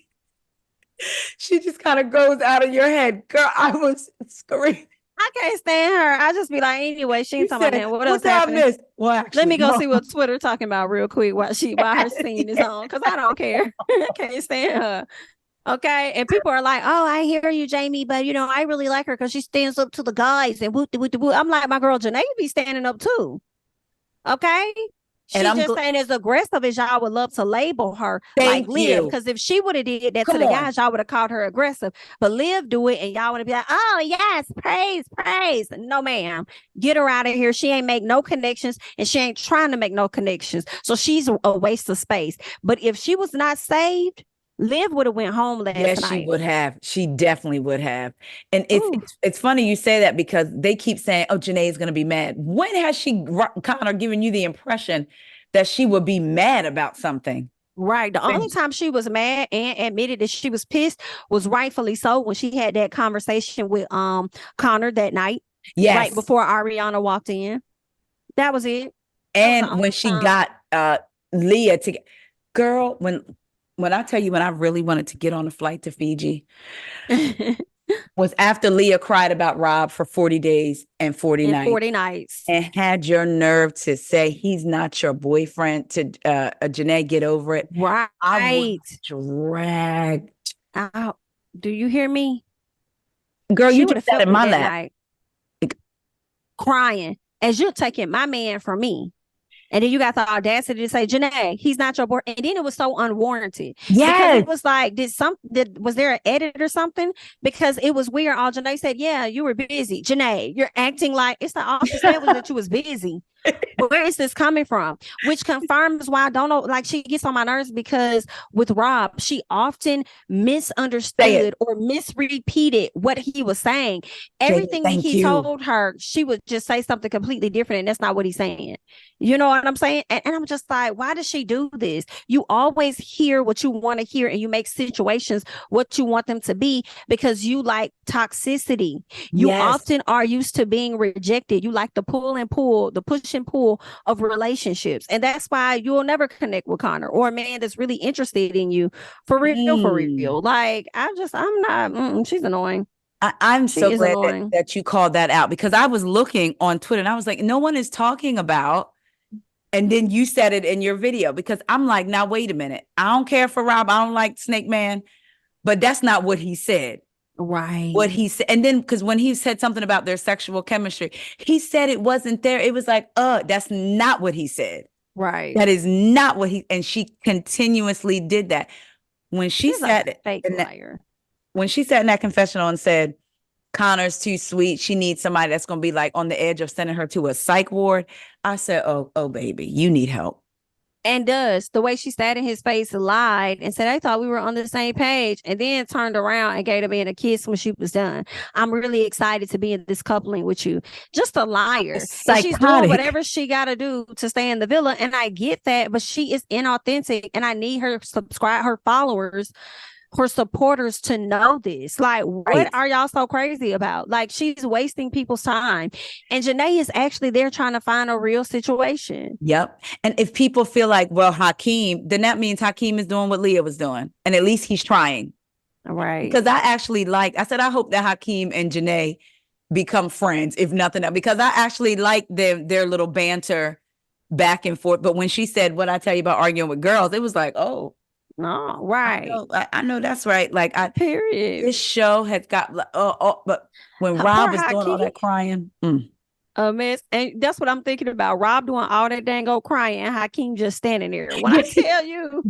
she just kind of goes out of your head. Girl, I was screaming. I can't stand her. I just be like, anyway, she ain't talking about that. What else happened? Well, actually, let me go see what Twitter talking about real quick while her scene is on, because I don't care. I can't stand her. Okay. And people are like, oh, I hear you, Jamie, but I really like her because she stands up to the guys and woo. I'm like, my girl Janae be standing up too. Okay. She's just saying as aggressive as y'all would love to label her. Thank like Liv, because if she would have did that to the guys, y'all would have called her aggressive. But Liv do it, and y'all want to be like, oh yes, praise. No, ma'am, get her out of here. She ain't make no connections, and she ain't trying to make no connections. So she's a waste of space. But if she was not saved, Liv would have went home Yes, last she night. would have. She definitely would have. And it's Ooh, it's, it's funny you say that because they keep saying, "Oh, Janae's going to be mad." When has she kind of given you the impression that she would be mad about something? right. The only time she was mad and admitted that she was pissed was rightfully so when she had that conversation with Connor that night, right Yes. before Ariana walked in. That was it. That was the And only when she got Leah to girl, when I tell you when I really wanted to get on a flight to Fiji time. was after Leah cried about Rob for 40 days and 40 And nights 40 nights. and had your nerve to say he's not your boyfriend to Janae, get over it. I was Right. dragged. Out. Do you hear me? Girl, She you would just have sat felt in me my that lap. night, crying as you're taking my man from me. And then you got the audacity to say, Janae, he's not your boy. And then it was so unwarranted because Yes. it was like, was there an edit or something? Because it was weird. All Janae said, yeah, you were busy. Janae, you're acting like it's the office manager that you was busy. Where is this coming from? Which confirms why I don't know. Like, she gets on my nerves because with Rob, she often Say it. misunderstood or misrepeated what he was saying. Jada, Everything that thank he you. told her, she would just say something completely different, and that's not what he's saying. You know what I'm saying? And I'm just like, why does she do this? You always hear what you want to hear, and you make situations what you want them to be because you like toxicity. You Yes. often are used to being rejected. You like the pull and pull, the push and pull of relationships. And that's why you'll never connect with Connor or a man that's really interested in you for real, for Mm. real. Like, I'm not, she's annoying. I'm She so is glad annoying. that you called that out because I was looking on Twitter and I was like, no one is talking about. And then you said it in your video because I'm like, now, wait a minute. I don't care for Rob. I don't like Snake Man, but that's not what he said. Right. What he said. And then because when he said something about their sexual chemistry, he said it wasn't there. It was like, that's not what he said. Right. That is not what and she continuously did that. When she She's a sat fake in that, liar. when she sat in that confessional and said, Connor's too sweet. She needs somebody that's going to be like on the edge of sending her to a psych ward. I said, oh, baby, you need help. And does the way she sat in his face, lied and said, I thought we were on the same page, and then turned around and gave the man a kiss when she was done. I'm really excited to be in this coupling with you. Just a liar. And she's doing whatever she got to do to stay in the villa. And I get that, but she is inauthentic. And I need her followers, her supporters to know this. Like, what are y'all so crazy about? Like, she's wasting people's time. And Janae is actually there trying to find a real situation. Yep. And if people feel like, well, Hakeem, then that means Hakeem is doing what Leah was doing. And at least he's trying. Right. Because I said, I hope that Hakeem and Janae become friends, if nothing else, because I actually like their little banter back and forth. But when she said what I tell you about arguing with girls, it was like, oh, no, right. I know that's right. Like, period. This show has got, but when Rob was doing all that crying, a mess. And that's what I'm thinking about. Rob doing all that dang old crying and Hakeem just standing there. When I tell you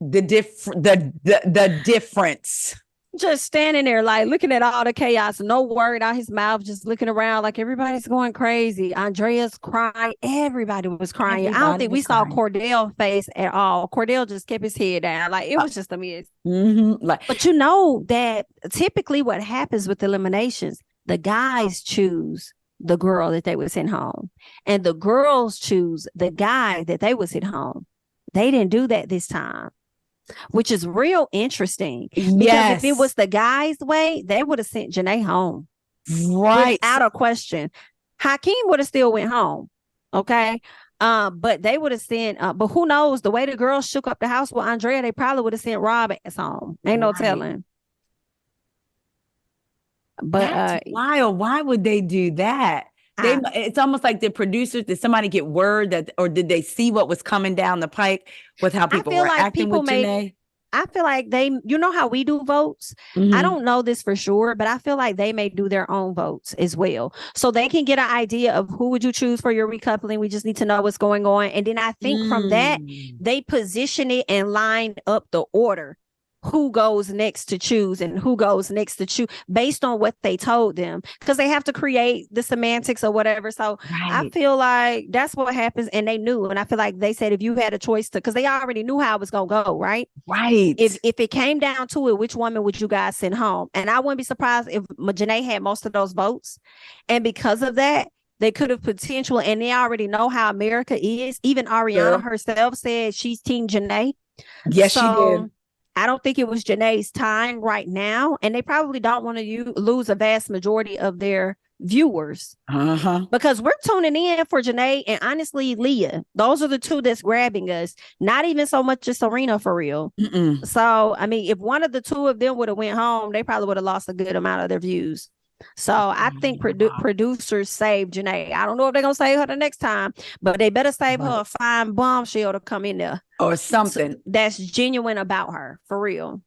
the difference. Just standing there, like looking at all the chaos, no word out his mouth, just looking around like everybody's going crazy. Andrea's crying. Everybody was crying. I don't think we saw Cordell's face at all. Cordell just kept his head down. Like, it was just a mess. Mm-hmm. But you know that typically what happens with eliminations, the guys choose the girl that they would send home, and the girls choose the guy that they would send home. They didn't do that this time, which is real interesting. Because if it was the guys' way, they would have sent Janae home. Right. Without a question. Hakeem would have still went home. Okay. But they would have sent, but who knows? The way the girls shook up the house with Andrea, they probably would have sent Rob ass home. Ain't no telling. But that's wild. Why would they do that? It's almost like the producers, did somebody get word that, or did they see what was coming down the pike with how people were acting with Janae? I feel like you know how we do votes? Mm-hmm. I don't know this for sure, but I feel like they may do their own votes as well. So they can get an idea of who would you choose for your recoupling. We just need to know what's going on. And then I think from that, they position it and line up the order who goes next to choose and who goes next to choose based on what they told them, because they have to create the semantics or whatever. So I Right. feel like that's what happens. And they knew. And I feel like they said if you had a choice to, because they already knew how it was going to go, right? If Right. it came down to it, which woman would you guys send home? And I wouldn't be surprised if Janae had most of those votes. And because of that, they could have potential, and they already know how America is. Even Ariana Girl. herself said she's Team Janae. Yes, she So did. I don't think it was Janae's time right now. And they probably don't want to lose a vast majority of their viewers Uh-huh. because we're tuning in for Janae and honestly Leah. Those are the two that's grabbing us. Not even so much as Serena for real. Mm-mm. So I mean, if one of the two of them would have went home, they probably would have lost a good amount of their views. So I think producers saved Janae. I don't know if they're gonna save her the next time, but they better save her a fine bombshell to come in there Or something. that's genuine about her for real.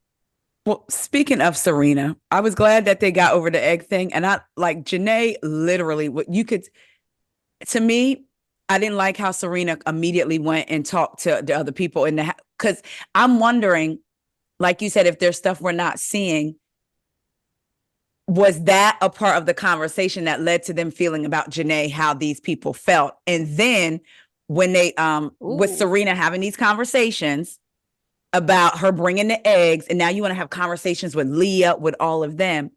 Well, speaking of Serena, I was glad that they got over the egg thing. And I like Janae literally what you could, to me, I didn't like how Serena immediately went and talked to the other people in the because I'm wondering, like you said, if there's stuff we're not seeing, was that a part of the conversation that led to them feeling about Janae, how these people felt? And then when they with Serena having these conversations about her bringing the eggs, and now you want to have conversations with Leah, with all of them,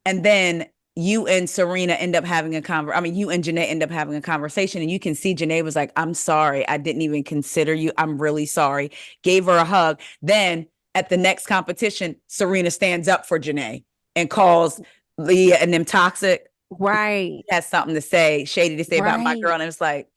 and then you and Serena end up having a you and Janae end up having a conversation, and you can see Janae was like, I'm sorry, I didn't even consider you, I'm really sorry, gave her a hug. Then at the next competition, Serena stands up for Janae and calls Leah and them toxic. Right. Has something to say, shady to say about my girl. And it was like,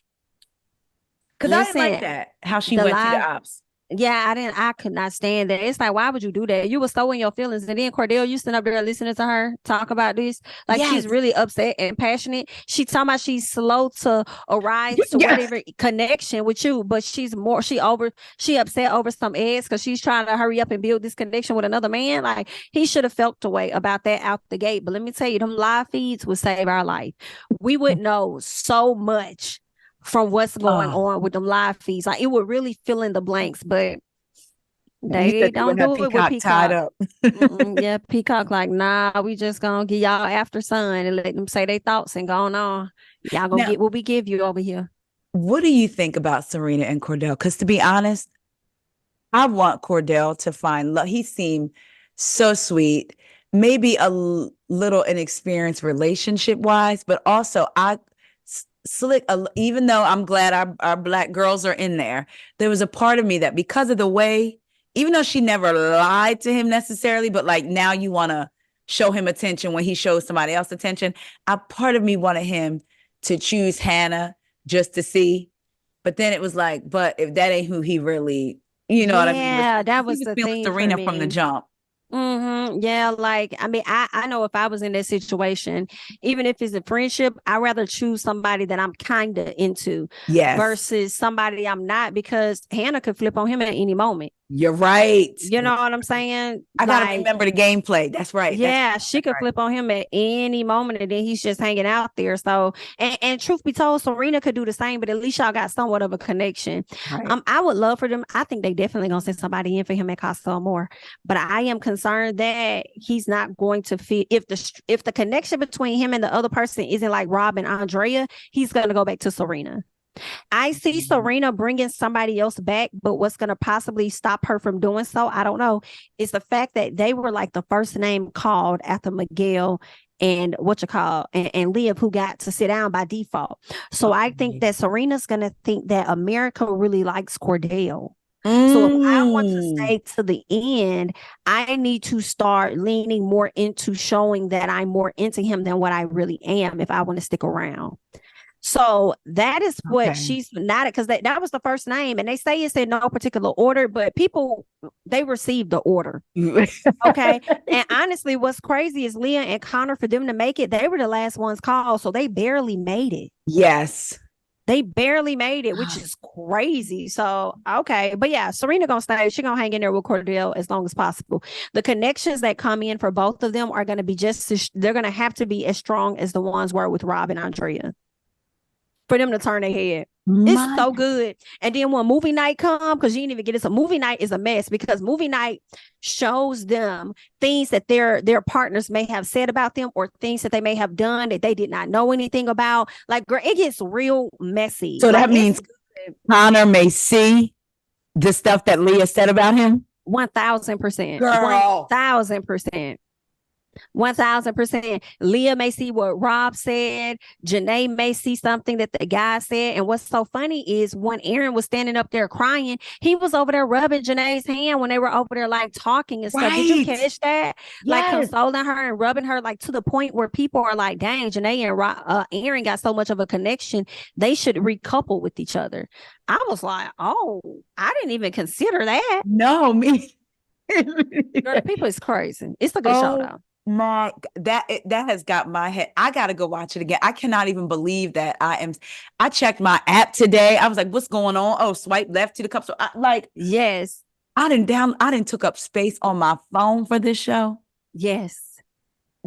because I didn't like that, how she went to the ops. Yeah, I could not stand that. It's like, why would you do that? You were so in your feelings. And then Cordell, you sitting up there listening to her talk about this. Like, she's really upset and passionate. She talking about she's slow to arise to whatever connection with you, but she upset over some eggs because she's trying to hurry up and build this connection with another man. Like, he should have felt the way about that out the gate. But let me tell you, them live feeds would save our life. We would know so much from what's going on with them live feeds. Like, it would really fill in the blanks, but they don't do it with Peacock. Tied up. Yeah, Peacock like, nah, we just gonna give y'all after sun and let them say their thoughts and go on. Y'all gonna get what we give you over here. What do you think about Serena and Cordell? Because to be honest, I want Cordell to find love. He seemed so sweet, maybe a little inexperienced relationship wise, but also slick, even though I'm glad our Black girls are in there was a part of me that because of the way, even though she never lied to him necessarily, but like now you want to show him attention when he shows somebody else attention. A part of me wanted him to choose Hannah just to see, but then it was like, but if that ain't who he really, you know what I mean? Yeah, that was the thing. Serena from the jump. Yeah, like, I mean, I know if I was in that situation, even if it's a friendship, I'd rather choose somebody that I'm kind of into versus somebody I'm not, because Hannah could flip on him at any moment. You're right. You know what I'm saying? I gotta remember the gameplay. That's right. Yeah, she could flip on him at any moment, and then he's just hanging out there. So, and truth be told, Serena could do the same, but at least y'all got somewhat of a connection. Right. I would love for them. I think they definitely gonna send somebody in for him at Costa more, but I am concerned that he's not going to fit. If the connection between him and the other person isn't like Rob and Andrea, he's gonna go back to Serena. I see Serena bringing somebody else back, but what's going to possibly stop her from doing so, I don't know, is the fact that they were like the first name called after Miguel and and Liv, who got to sit down by default. So I think that Serena's going to think that America really likes Cordell. So if I want to stay to the end, I need to start leaning more into showing that I'm more into him than what I really am if I want to stick around. So that is what she's not, because that was the first name, and they say it's in no particular order, but people, they received the order. Okay. And honestly, what's crazy is Leah and Connor, for them to make it, they were the last ones called, so they barely made it. Yes. They barely made it, which is crazy. So, okay. But yeah, Serena gonna stay. She's gonna hang in there with Cordell as long as possible. The connections that come in for both of them are going to be they're going to have to be as strong as the ones were with Rob and Andrea for them to turn their head. It's My so good. And then when movie night come, because you didn't even get it, so movie night is a mess because movie night shows them things that their partners may have said about them or things that they may have done that they did not know anything about. Like, girl, it gets real messy. So Like that means Connor may see the stuff that Leah said about him. 1000%. Girl. 1000%. 1000%. Leah may see what Rob said. Janae may see something that the guy said. And what's so funny is when Aaron was standing up there crying, he was over there rubbing Janae's hand when they were over there like talking and stuff. Did you catch that? Like Yes. consoling her and rubbing her, like to the point where people are like, dang, Janae and Aaron got so much of a connection. They should recouple with each other. I was like, oh, I didn't even consider that. No, me. Girl, the people is crazy. It's a good show though. That has got my head. I gotta go watch it again. I cannot even believe that I checked my app today. I was like, what's going on? Oh, swipe left to the cup. So yes. I didn't took up space on my phone for this show. Yes.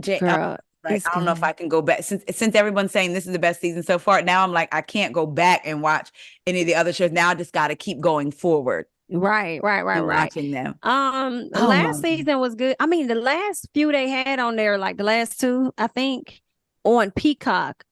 Girl, I don't know if I can go back since everyone's saying this is the best season so far. Now I'm like, I can't go back and watch any of the other shows. Now I just gotta keep going forward. Right. Watching them. Last season was good. I mean, the last few they had on there, like the last two, I think, on Peacock.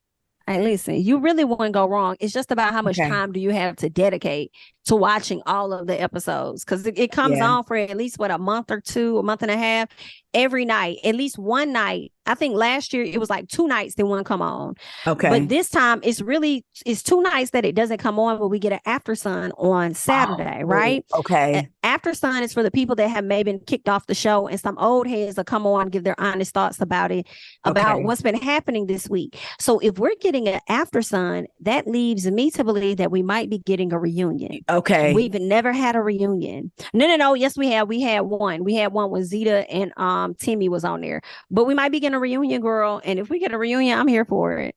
Hey, listen, you really wouldn't go wrong. It's just about how much time do you have to dedicate to watching all of the episodes, because it comes on for at least a month or two, a month and a half, every night, at least one night. I think last year it was like 2 nights they wouldn't come on. Okay. But this time it's 2 nights that it doesn't come on, but we get an After Sun on Saturday, right? Okay. And After Sun is for the people that have maybe been kicked off the show, and some old heads that come on and give their honest thoughts about it, about what's been happening this week. So if we're getting an After Sun, that leaves me to believe that we might be getting a reunion. Okay. We've never had a reunion. No. Yes, we have. We had one. We had one with Zeta and Timmy was on there. But we might be getting a reunion, girl. And if we get a reunion, I'm here for it.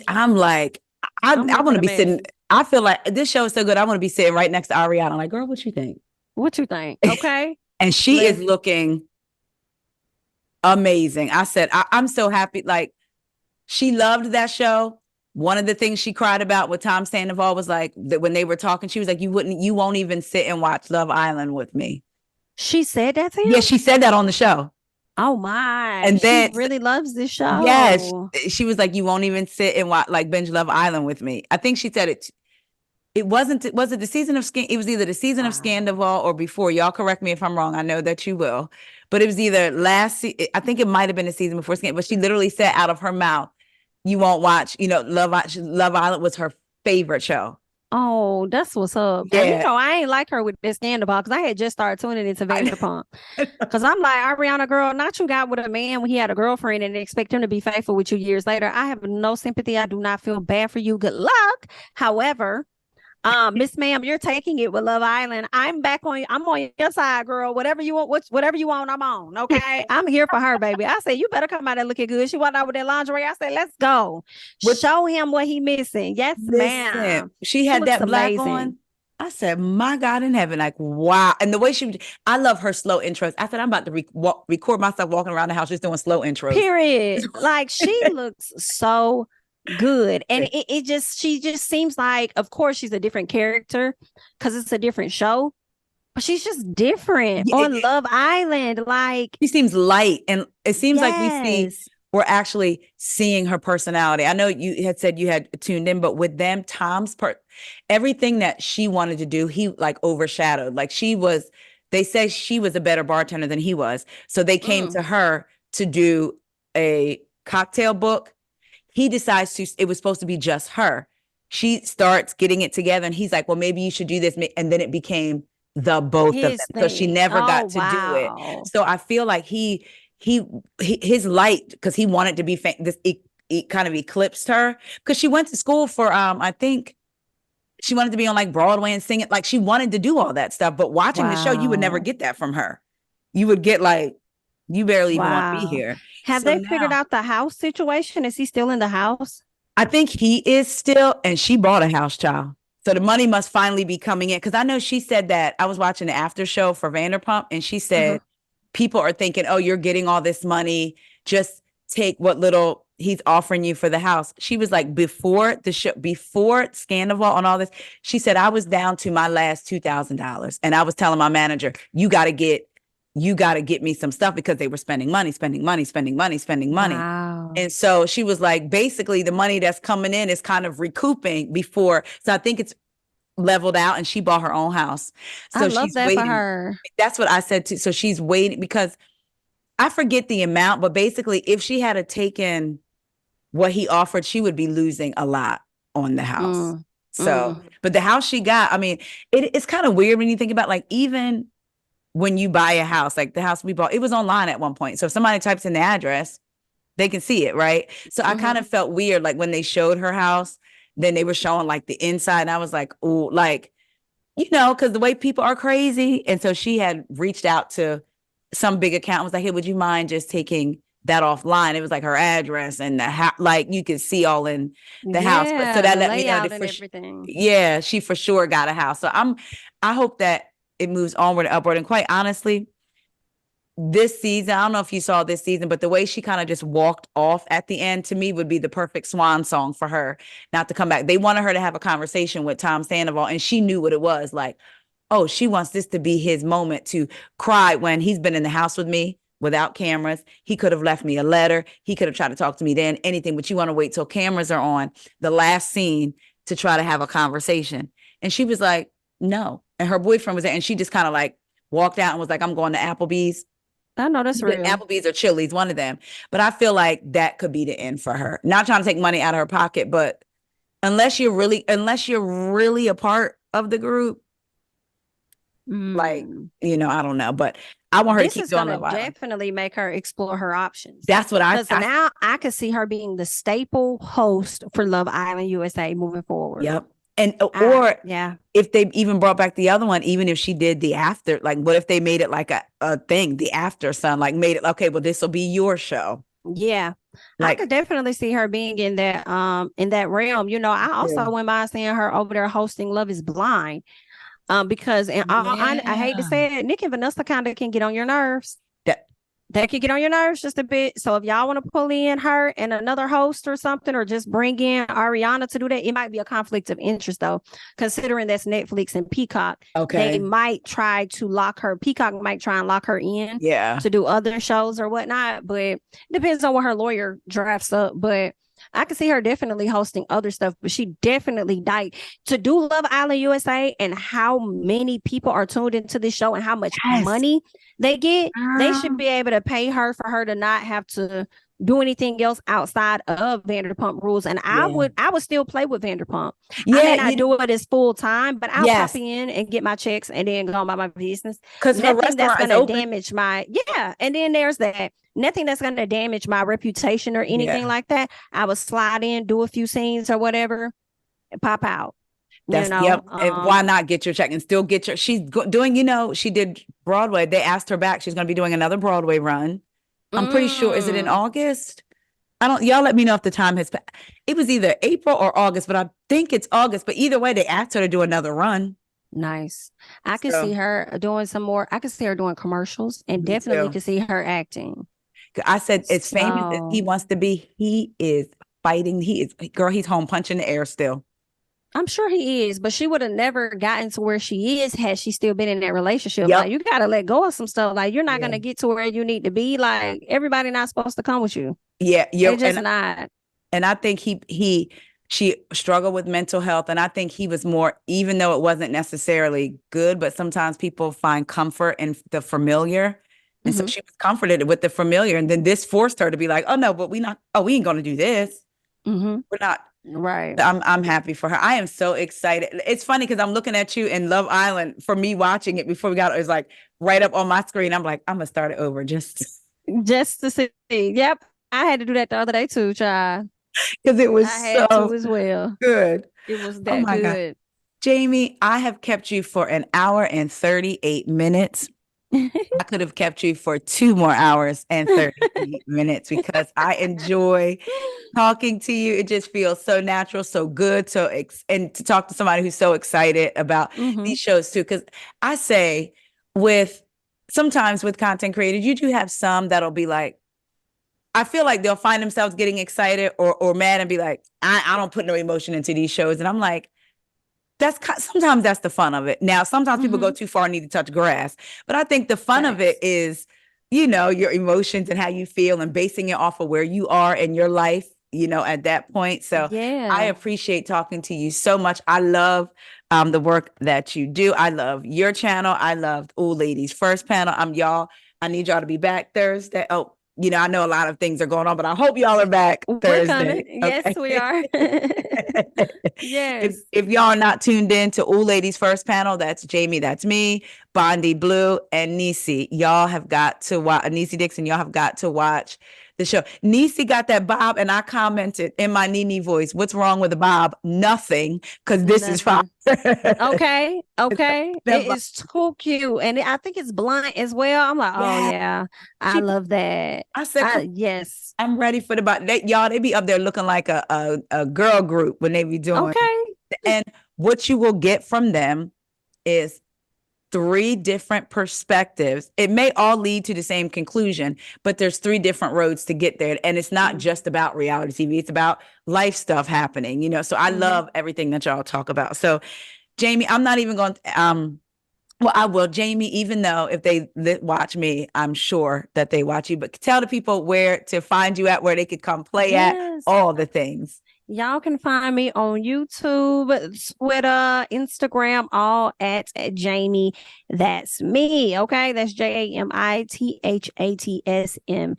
I'm like, I want to be sitting. I feel like this show is so good. I want to be sitting right next to Ariana. Like, girl, what you think? What you think? Okay. And she is looking amazing. I said, I'm so happy. Like, she loved that show. One of the things she cried about with Tom Sandoval was like that when they were talking, she was like, you won't even sit and watch Love Island with me. She said that to him? Yeah, she said that on the show. Oh my. And then she really loves this show. Yes. She was like, you won't even sit and watch, like, binge Love Island with me. I think she said it was it the season of It was either the season of Scandival or before. Y'all correct me if I'm wrong. I know that you will. But it was either I think it might have been the season before Scandival, but she literally said out of her mouth, you won't watch, Love Island was her favorite show. Oh, that's what's up. Yeah. And I ain't like her with this Scandal because I had just started tuning into Vanderpump. Because I'm like, Ariana, girl, not you got with a man when he had a girlfriend and expect him to be faithful with you years later. I have no sympathy. I do not feel bad for you. Good luck. However, Miss Ma'am, you're taking it with Love Island. I'm on your side, girl. Whatever you want, I'm on. Okay. I'm here for her, baby. I said, you better come out and looking good. She walked out with that lingerie. I said, let's go. Show him what he missing. Yes, ma'am. She had that black on. I said, my God in heaven, like, wow. And the way I love her slow intros. I said, I'm about to record myself walking around the house just doing slow intros. Period. Like, she looks so good. And she just seems like, of course, she's a different character because it's a different show, but she's just different on Love Island. Like, she seems light, and it seems like we're actually seeing her personality. I know you had said you had tuned in, but with them, Tom's everything that she wanted to do, he like overshadowed. Like, they say she was a better bartender than he was. So they came to her to do a cocktail book. He decides it was supposed to be just her. She starts getting it together and he's like, well, maybe you should do this. And then it became the both of them. So she never got to do it. So I feel like his light, because he wanted to be it kind of eclipsed her, because she went to school for, I think she wanted to be on like Broadway and sing it. Like, she wanted to do all that stuff, but watching the show, you would never get that from her. You would get like, you barely even want to be here. Have they figured out the house situation? Is he still in the house? I think he is still, and she bought a house, child. So the money must finally be coming in. Because I know she said that, I was watching the after show for Vanderpump, and she said, people are thinking, oh, you're getting all this money. Just take what little he's offering you for the house. She was like, before the show, before Scandival and all this, she said, I was down to my last $2,000. And I was telling my manager, you got to get me some stuff, because they were spending money. Wow. And so she was like, basically the money that's coming in is kind of recouping before. So I think it's leveled out, and she bought her own house. I So love she's that for waiting. her. That's what I said too. So she's waiting, because I forget the amount, but basically if she had taken what he offered, she would be losing a lot on the house. So, but the house she got, I mean, it's kind of weird when you think about, like, even when you buy a house, like the house we bought, it was online at one point. So if somebody types in the address, they can see it, right? So I kind of felt weird, like when they showed her house, then they were showing like the inside, and I was like, oh, like, because the way people are crazy. And so she had reached out to some big account and was like, hey, would you mind just taking that offline? It was like her address and the house, like you could see all in the house. But so Yeah, that the let me know layout that and everything. yeah, she for sure got a house. So I hope that it moves onward and upward. And quite honestly, this season, I don't know if you saw this season, but the way she kind of just walked off at the end, to me, would be the perfect swan song for her not to come back. They wanted her to have a conversation with Tom Sandoval, and she knew what it was. Like, oh, she wants this to be his moment to cry when he's been in the house with me without cameras. He could have left me a letter. He could have tried to talk to me then, anything, but you want to wait till cameras are on the last scene to try to have a conversation. And she was like, no. And her boyfriend was there, and she just kind of like walked out and was like, I'm going to Applebee's. I know that's real. Applebee's or Chili's, one of them. But I feel like that could be the end for her. Not trying to take money out of her pocket, but unless you're really a part of the group, like, I don't know. But I want her to keep doing Love Island. This is going to definitely make her explore her options. That's what because now I could see her being the staple host for Love Island USA moving forward. Yep. And or if they even brought back the other one, even if she did the after, like, what if they made it like a thing, the after sun, like made it, okay, well, this will be your show. Yeah. Like, I could definitely see her being in that realm. I also went by seeing her over there hosting Love is Blind. Because I hate to say it, Nick and Vanessa kind of can get on your nerves. That can get on your nerves just a bit. So if y'all want to pull in her and another host or something, or just bring in Ariana to do that, it might be a conflict of interest, though, considering that's Netflix and Peacock. Okay. They might try to lock her. Peacock might try and lock her in to do other shows or whatnot. But it depends on what her lawyer drafts up. But I can see her definitely hosting other stuff, but she definitely died to do Love Island USA, and how many people are tuned into this show and how much money they get. They should be able to pay her for her to not have to do anything else outside of Vanderpump Rules. And I would still play with Vanderpump. Yeah, I may not do it as full time, but I'll yes. pop in and get my checks and then go about my business. Because nothing that's going to damage my and then there's that. Nothing that's going to damage my reputation or anything like that. I would slide in, do a few scenes or whatever, and pop out. That's, and why not get your check and still get your? She's doing. She did Broadway. They asked her back. She's going to be doing another Broadway run. I'm pretty sure. Is it in August? Y'all let me know if the time has passed. It was either April or August, but I think it's August. But either way, they asked her to do another run. Nice. I can see her doing some more. I can see her doing commercials, and definitely can see her acting. I said, as famous as he wants to be, he is fighting. He's home punching the air still. I'm sure he is, but she would have never gotten to where she is had she still been in that relationship. Like, you got to let go of some stuff. Like, you're not going to get to where you need to be. Like, everybody not supposed to come with you. Yeah. They're just not. And I think she struggled with mental health. And I think he was more, even though it wasn't necessarily good, but sometimes people find comfort in the familiar. And so she was comforted with the familiar. And then this forced her to be like, oh, no, but we ain't going to do this. We're not. Right. I'm happy for her. I am so excited. It's funny because I'm looking at you in Love Island. For me watching it before we got it was like right up on my screen. I'm like, I'm gonna start it over just to see. Yep. I had to do that the other day too, child. Because it was I had to as well. Good. It was that good. God. Jami, I have kept you for an hour and 38 minutes. I could have kept you for 2 more hours and 38 minutes because I enjoy talking to you. It just feels so natural, so good. And to talk to somebody who's so excited about these shows too. Because I say sometimes with content creators, you do have some that'll be like, I feel like they'll find themselves getting excited or mad and be like, I don't put no emotion into these shows. And I'm like, sometimes that's the fun of it. Now, sometimes people go too far and need to touch grass, but I think the fun of it is, your emotions and how you feel and basing it off of where you are in your life, at that point. So I appreciate talking to you so much. I love the work that you do. I love your channel. I loved Old Ladies First Panel. I need y'all to be back Thursday. Oh, I know a lot of things are going on, but I hope y'all are back Thursday. Coming. Yes, we are. Yes. If y'all are not tuned in to Old Ladies First Panel, that's Jami, that's me, Bondi Blue, and Niecy. Y'all have got to watch, Niecy Dixon, y'all have got to watch the show. Niecy got that bob, and I commented in my Nene voice, what's wrong with the bob? Nothing, because this is fine. Okay. It is too cute. And I think it's blind as well. I'm like, oh yeah, I love that. I said, yes. I'm ready for the bob. Y'all, they be up there looking like a girl group when they be doing. Okay. And what you will get from them is 3 different perspectives. It may all lead to the same conclusion, but there's 3 different roads to get there. And it's not just about reality TV. It's about life stuff happening, so I love everything that y'all talk about. So Jami, I'm not even going to, well, I will, Jami, even though if they watch me, I'm sure that they watch you, but tell the people where to find you at, where they could come play at, all the things. Y'all can find me on YouTube, Twitter, Instagram, all at Jami. That's me. Okay. That's JamiThatsme.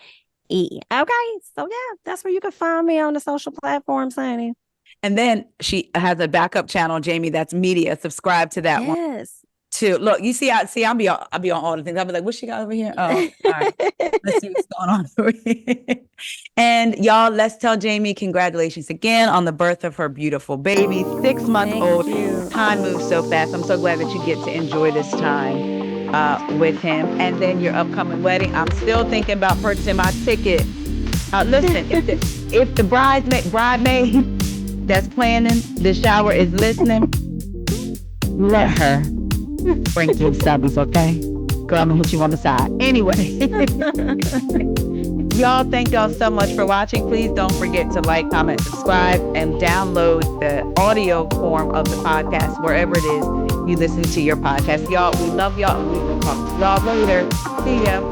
Okay. So yeah, that's where you can find me on the social platforms, honey. And then she has a backup channel, Jami, that's media. Subscribe to that one. Yes. Too. Look, you see, I'll be on all the things. I'll be like, what's she got over here? Oh, all right. Let's see what's going on over here. And y'all, let's tell Jami congratulations again on the birth of her beautiful baby, 6-month-old. Time moves so fast. I'm so glad that you get to enjoy this time with him. And then your upcoming wedding. I'm still thinking about purchasing my ticket. Listen, if the bridemaid that's planning the shower is listening, let her bring 2 subbies, okay? Girl, I'm gonna hit you on the side. Anyway, y'all, thank y'all so much for watching. Please don't forget to like, comment, subscribe, and download the audio form of the podcast wherever it is you listen to your podcast. Y'all, we love y'all. We will talk to y'all later. See ya.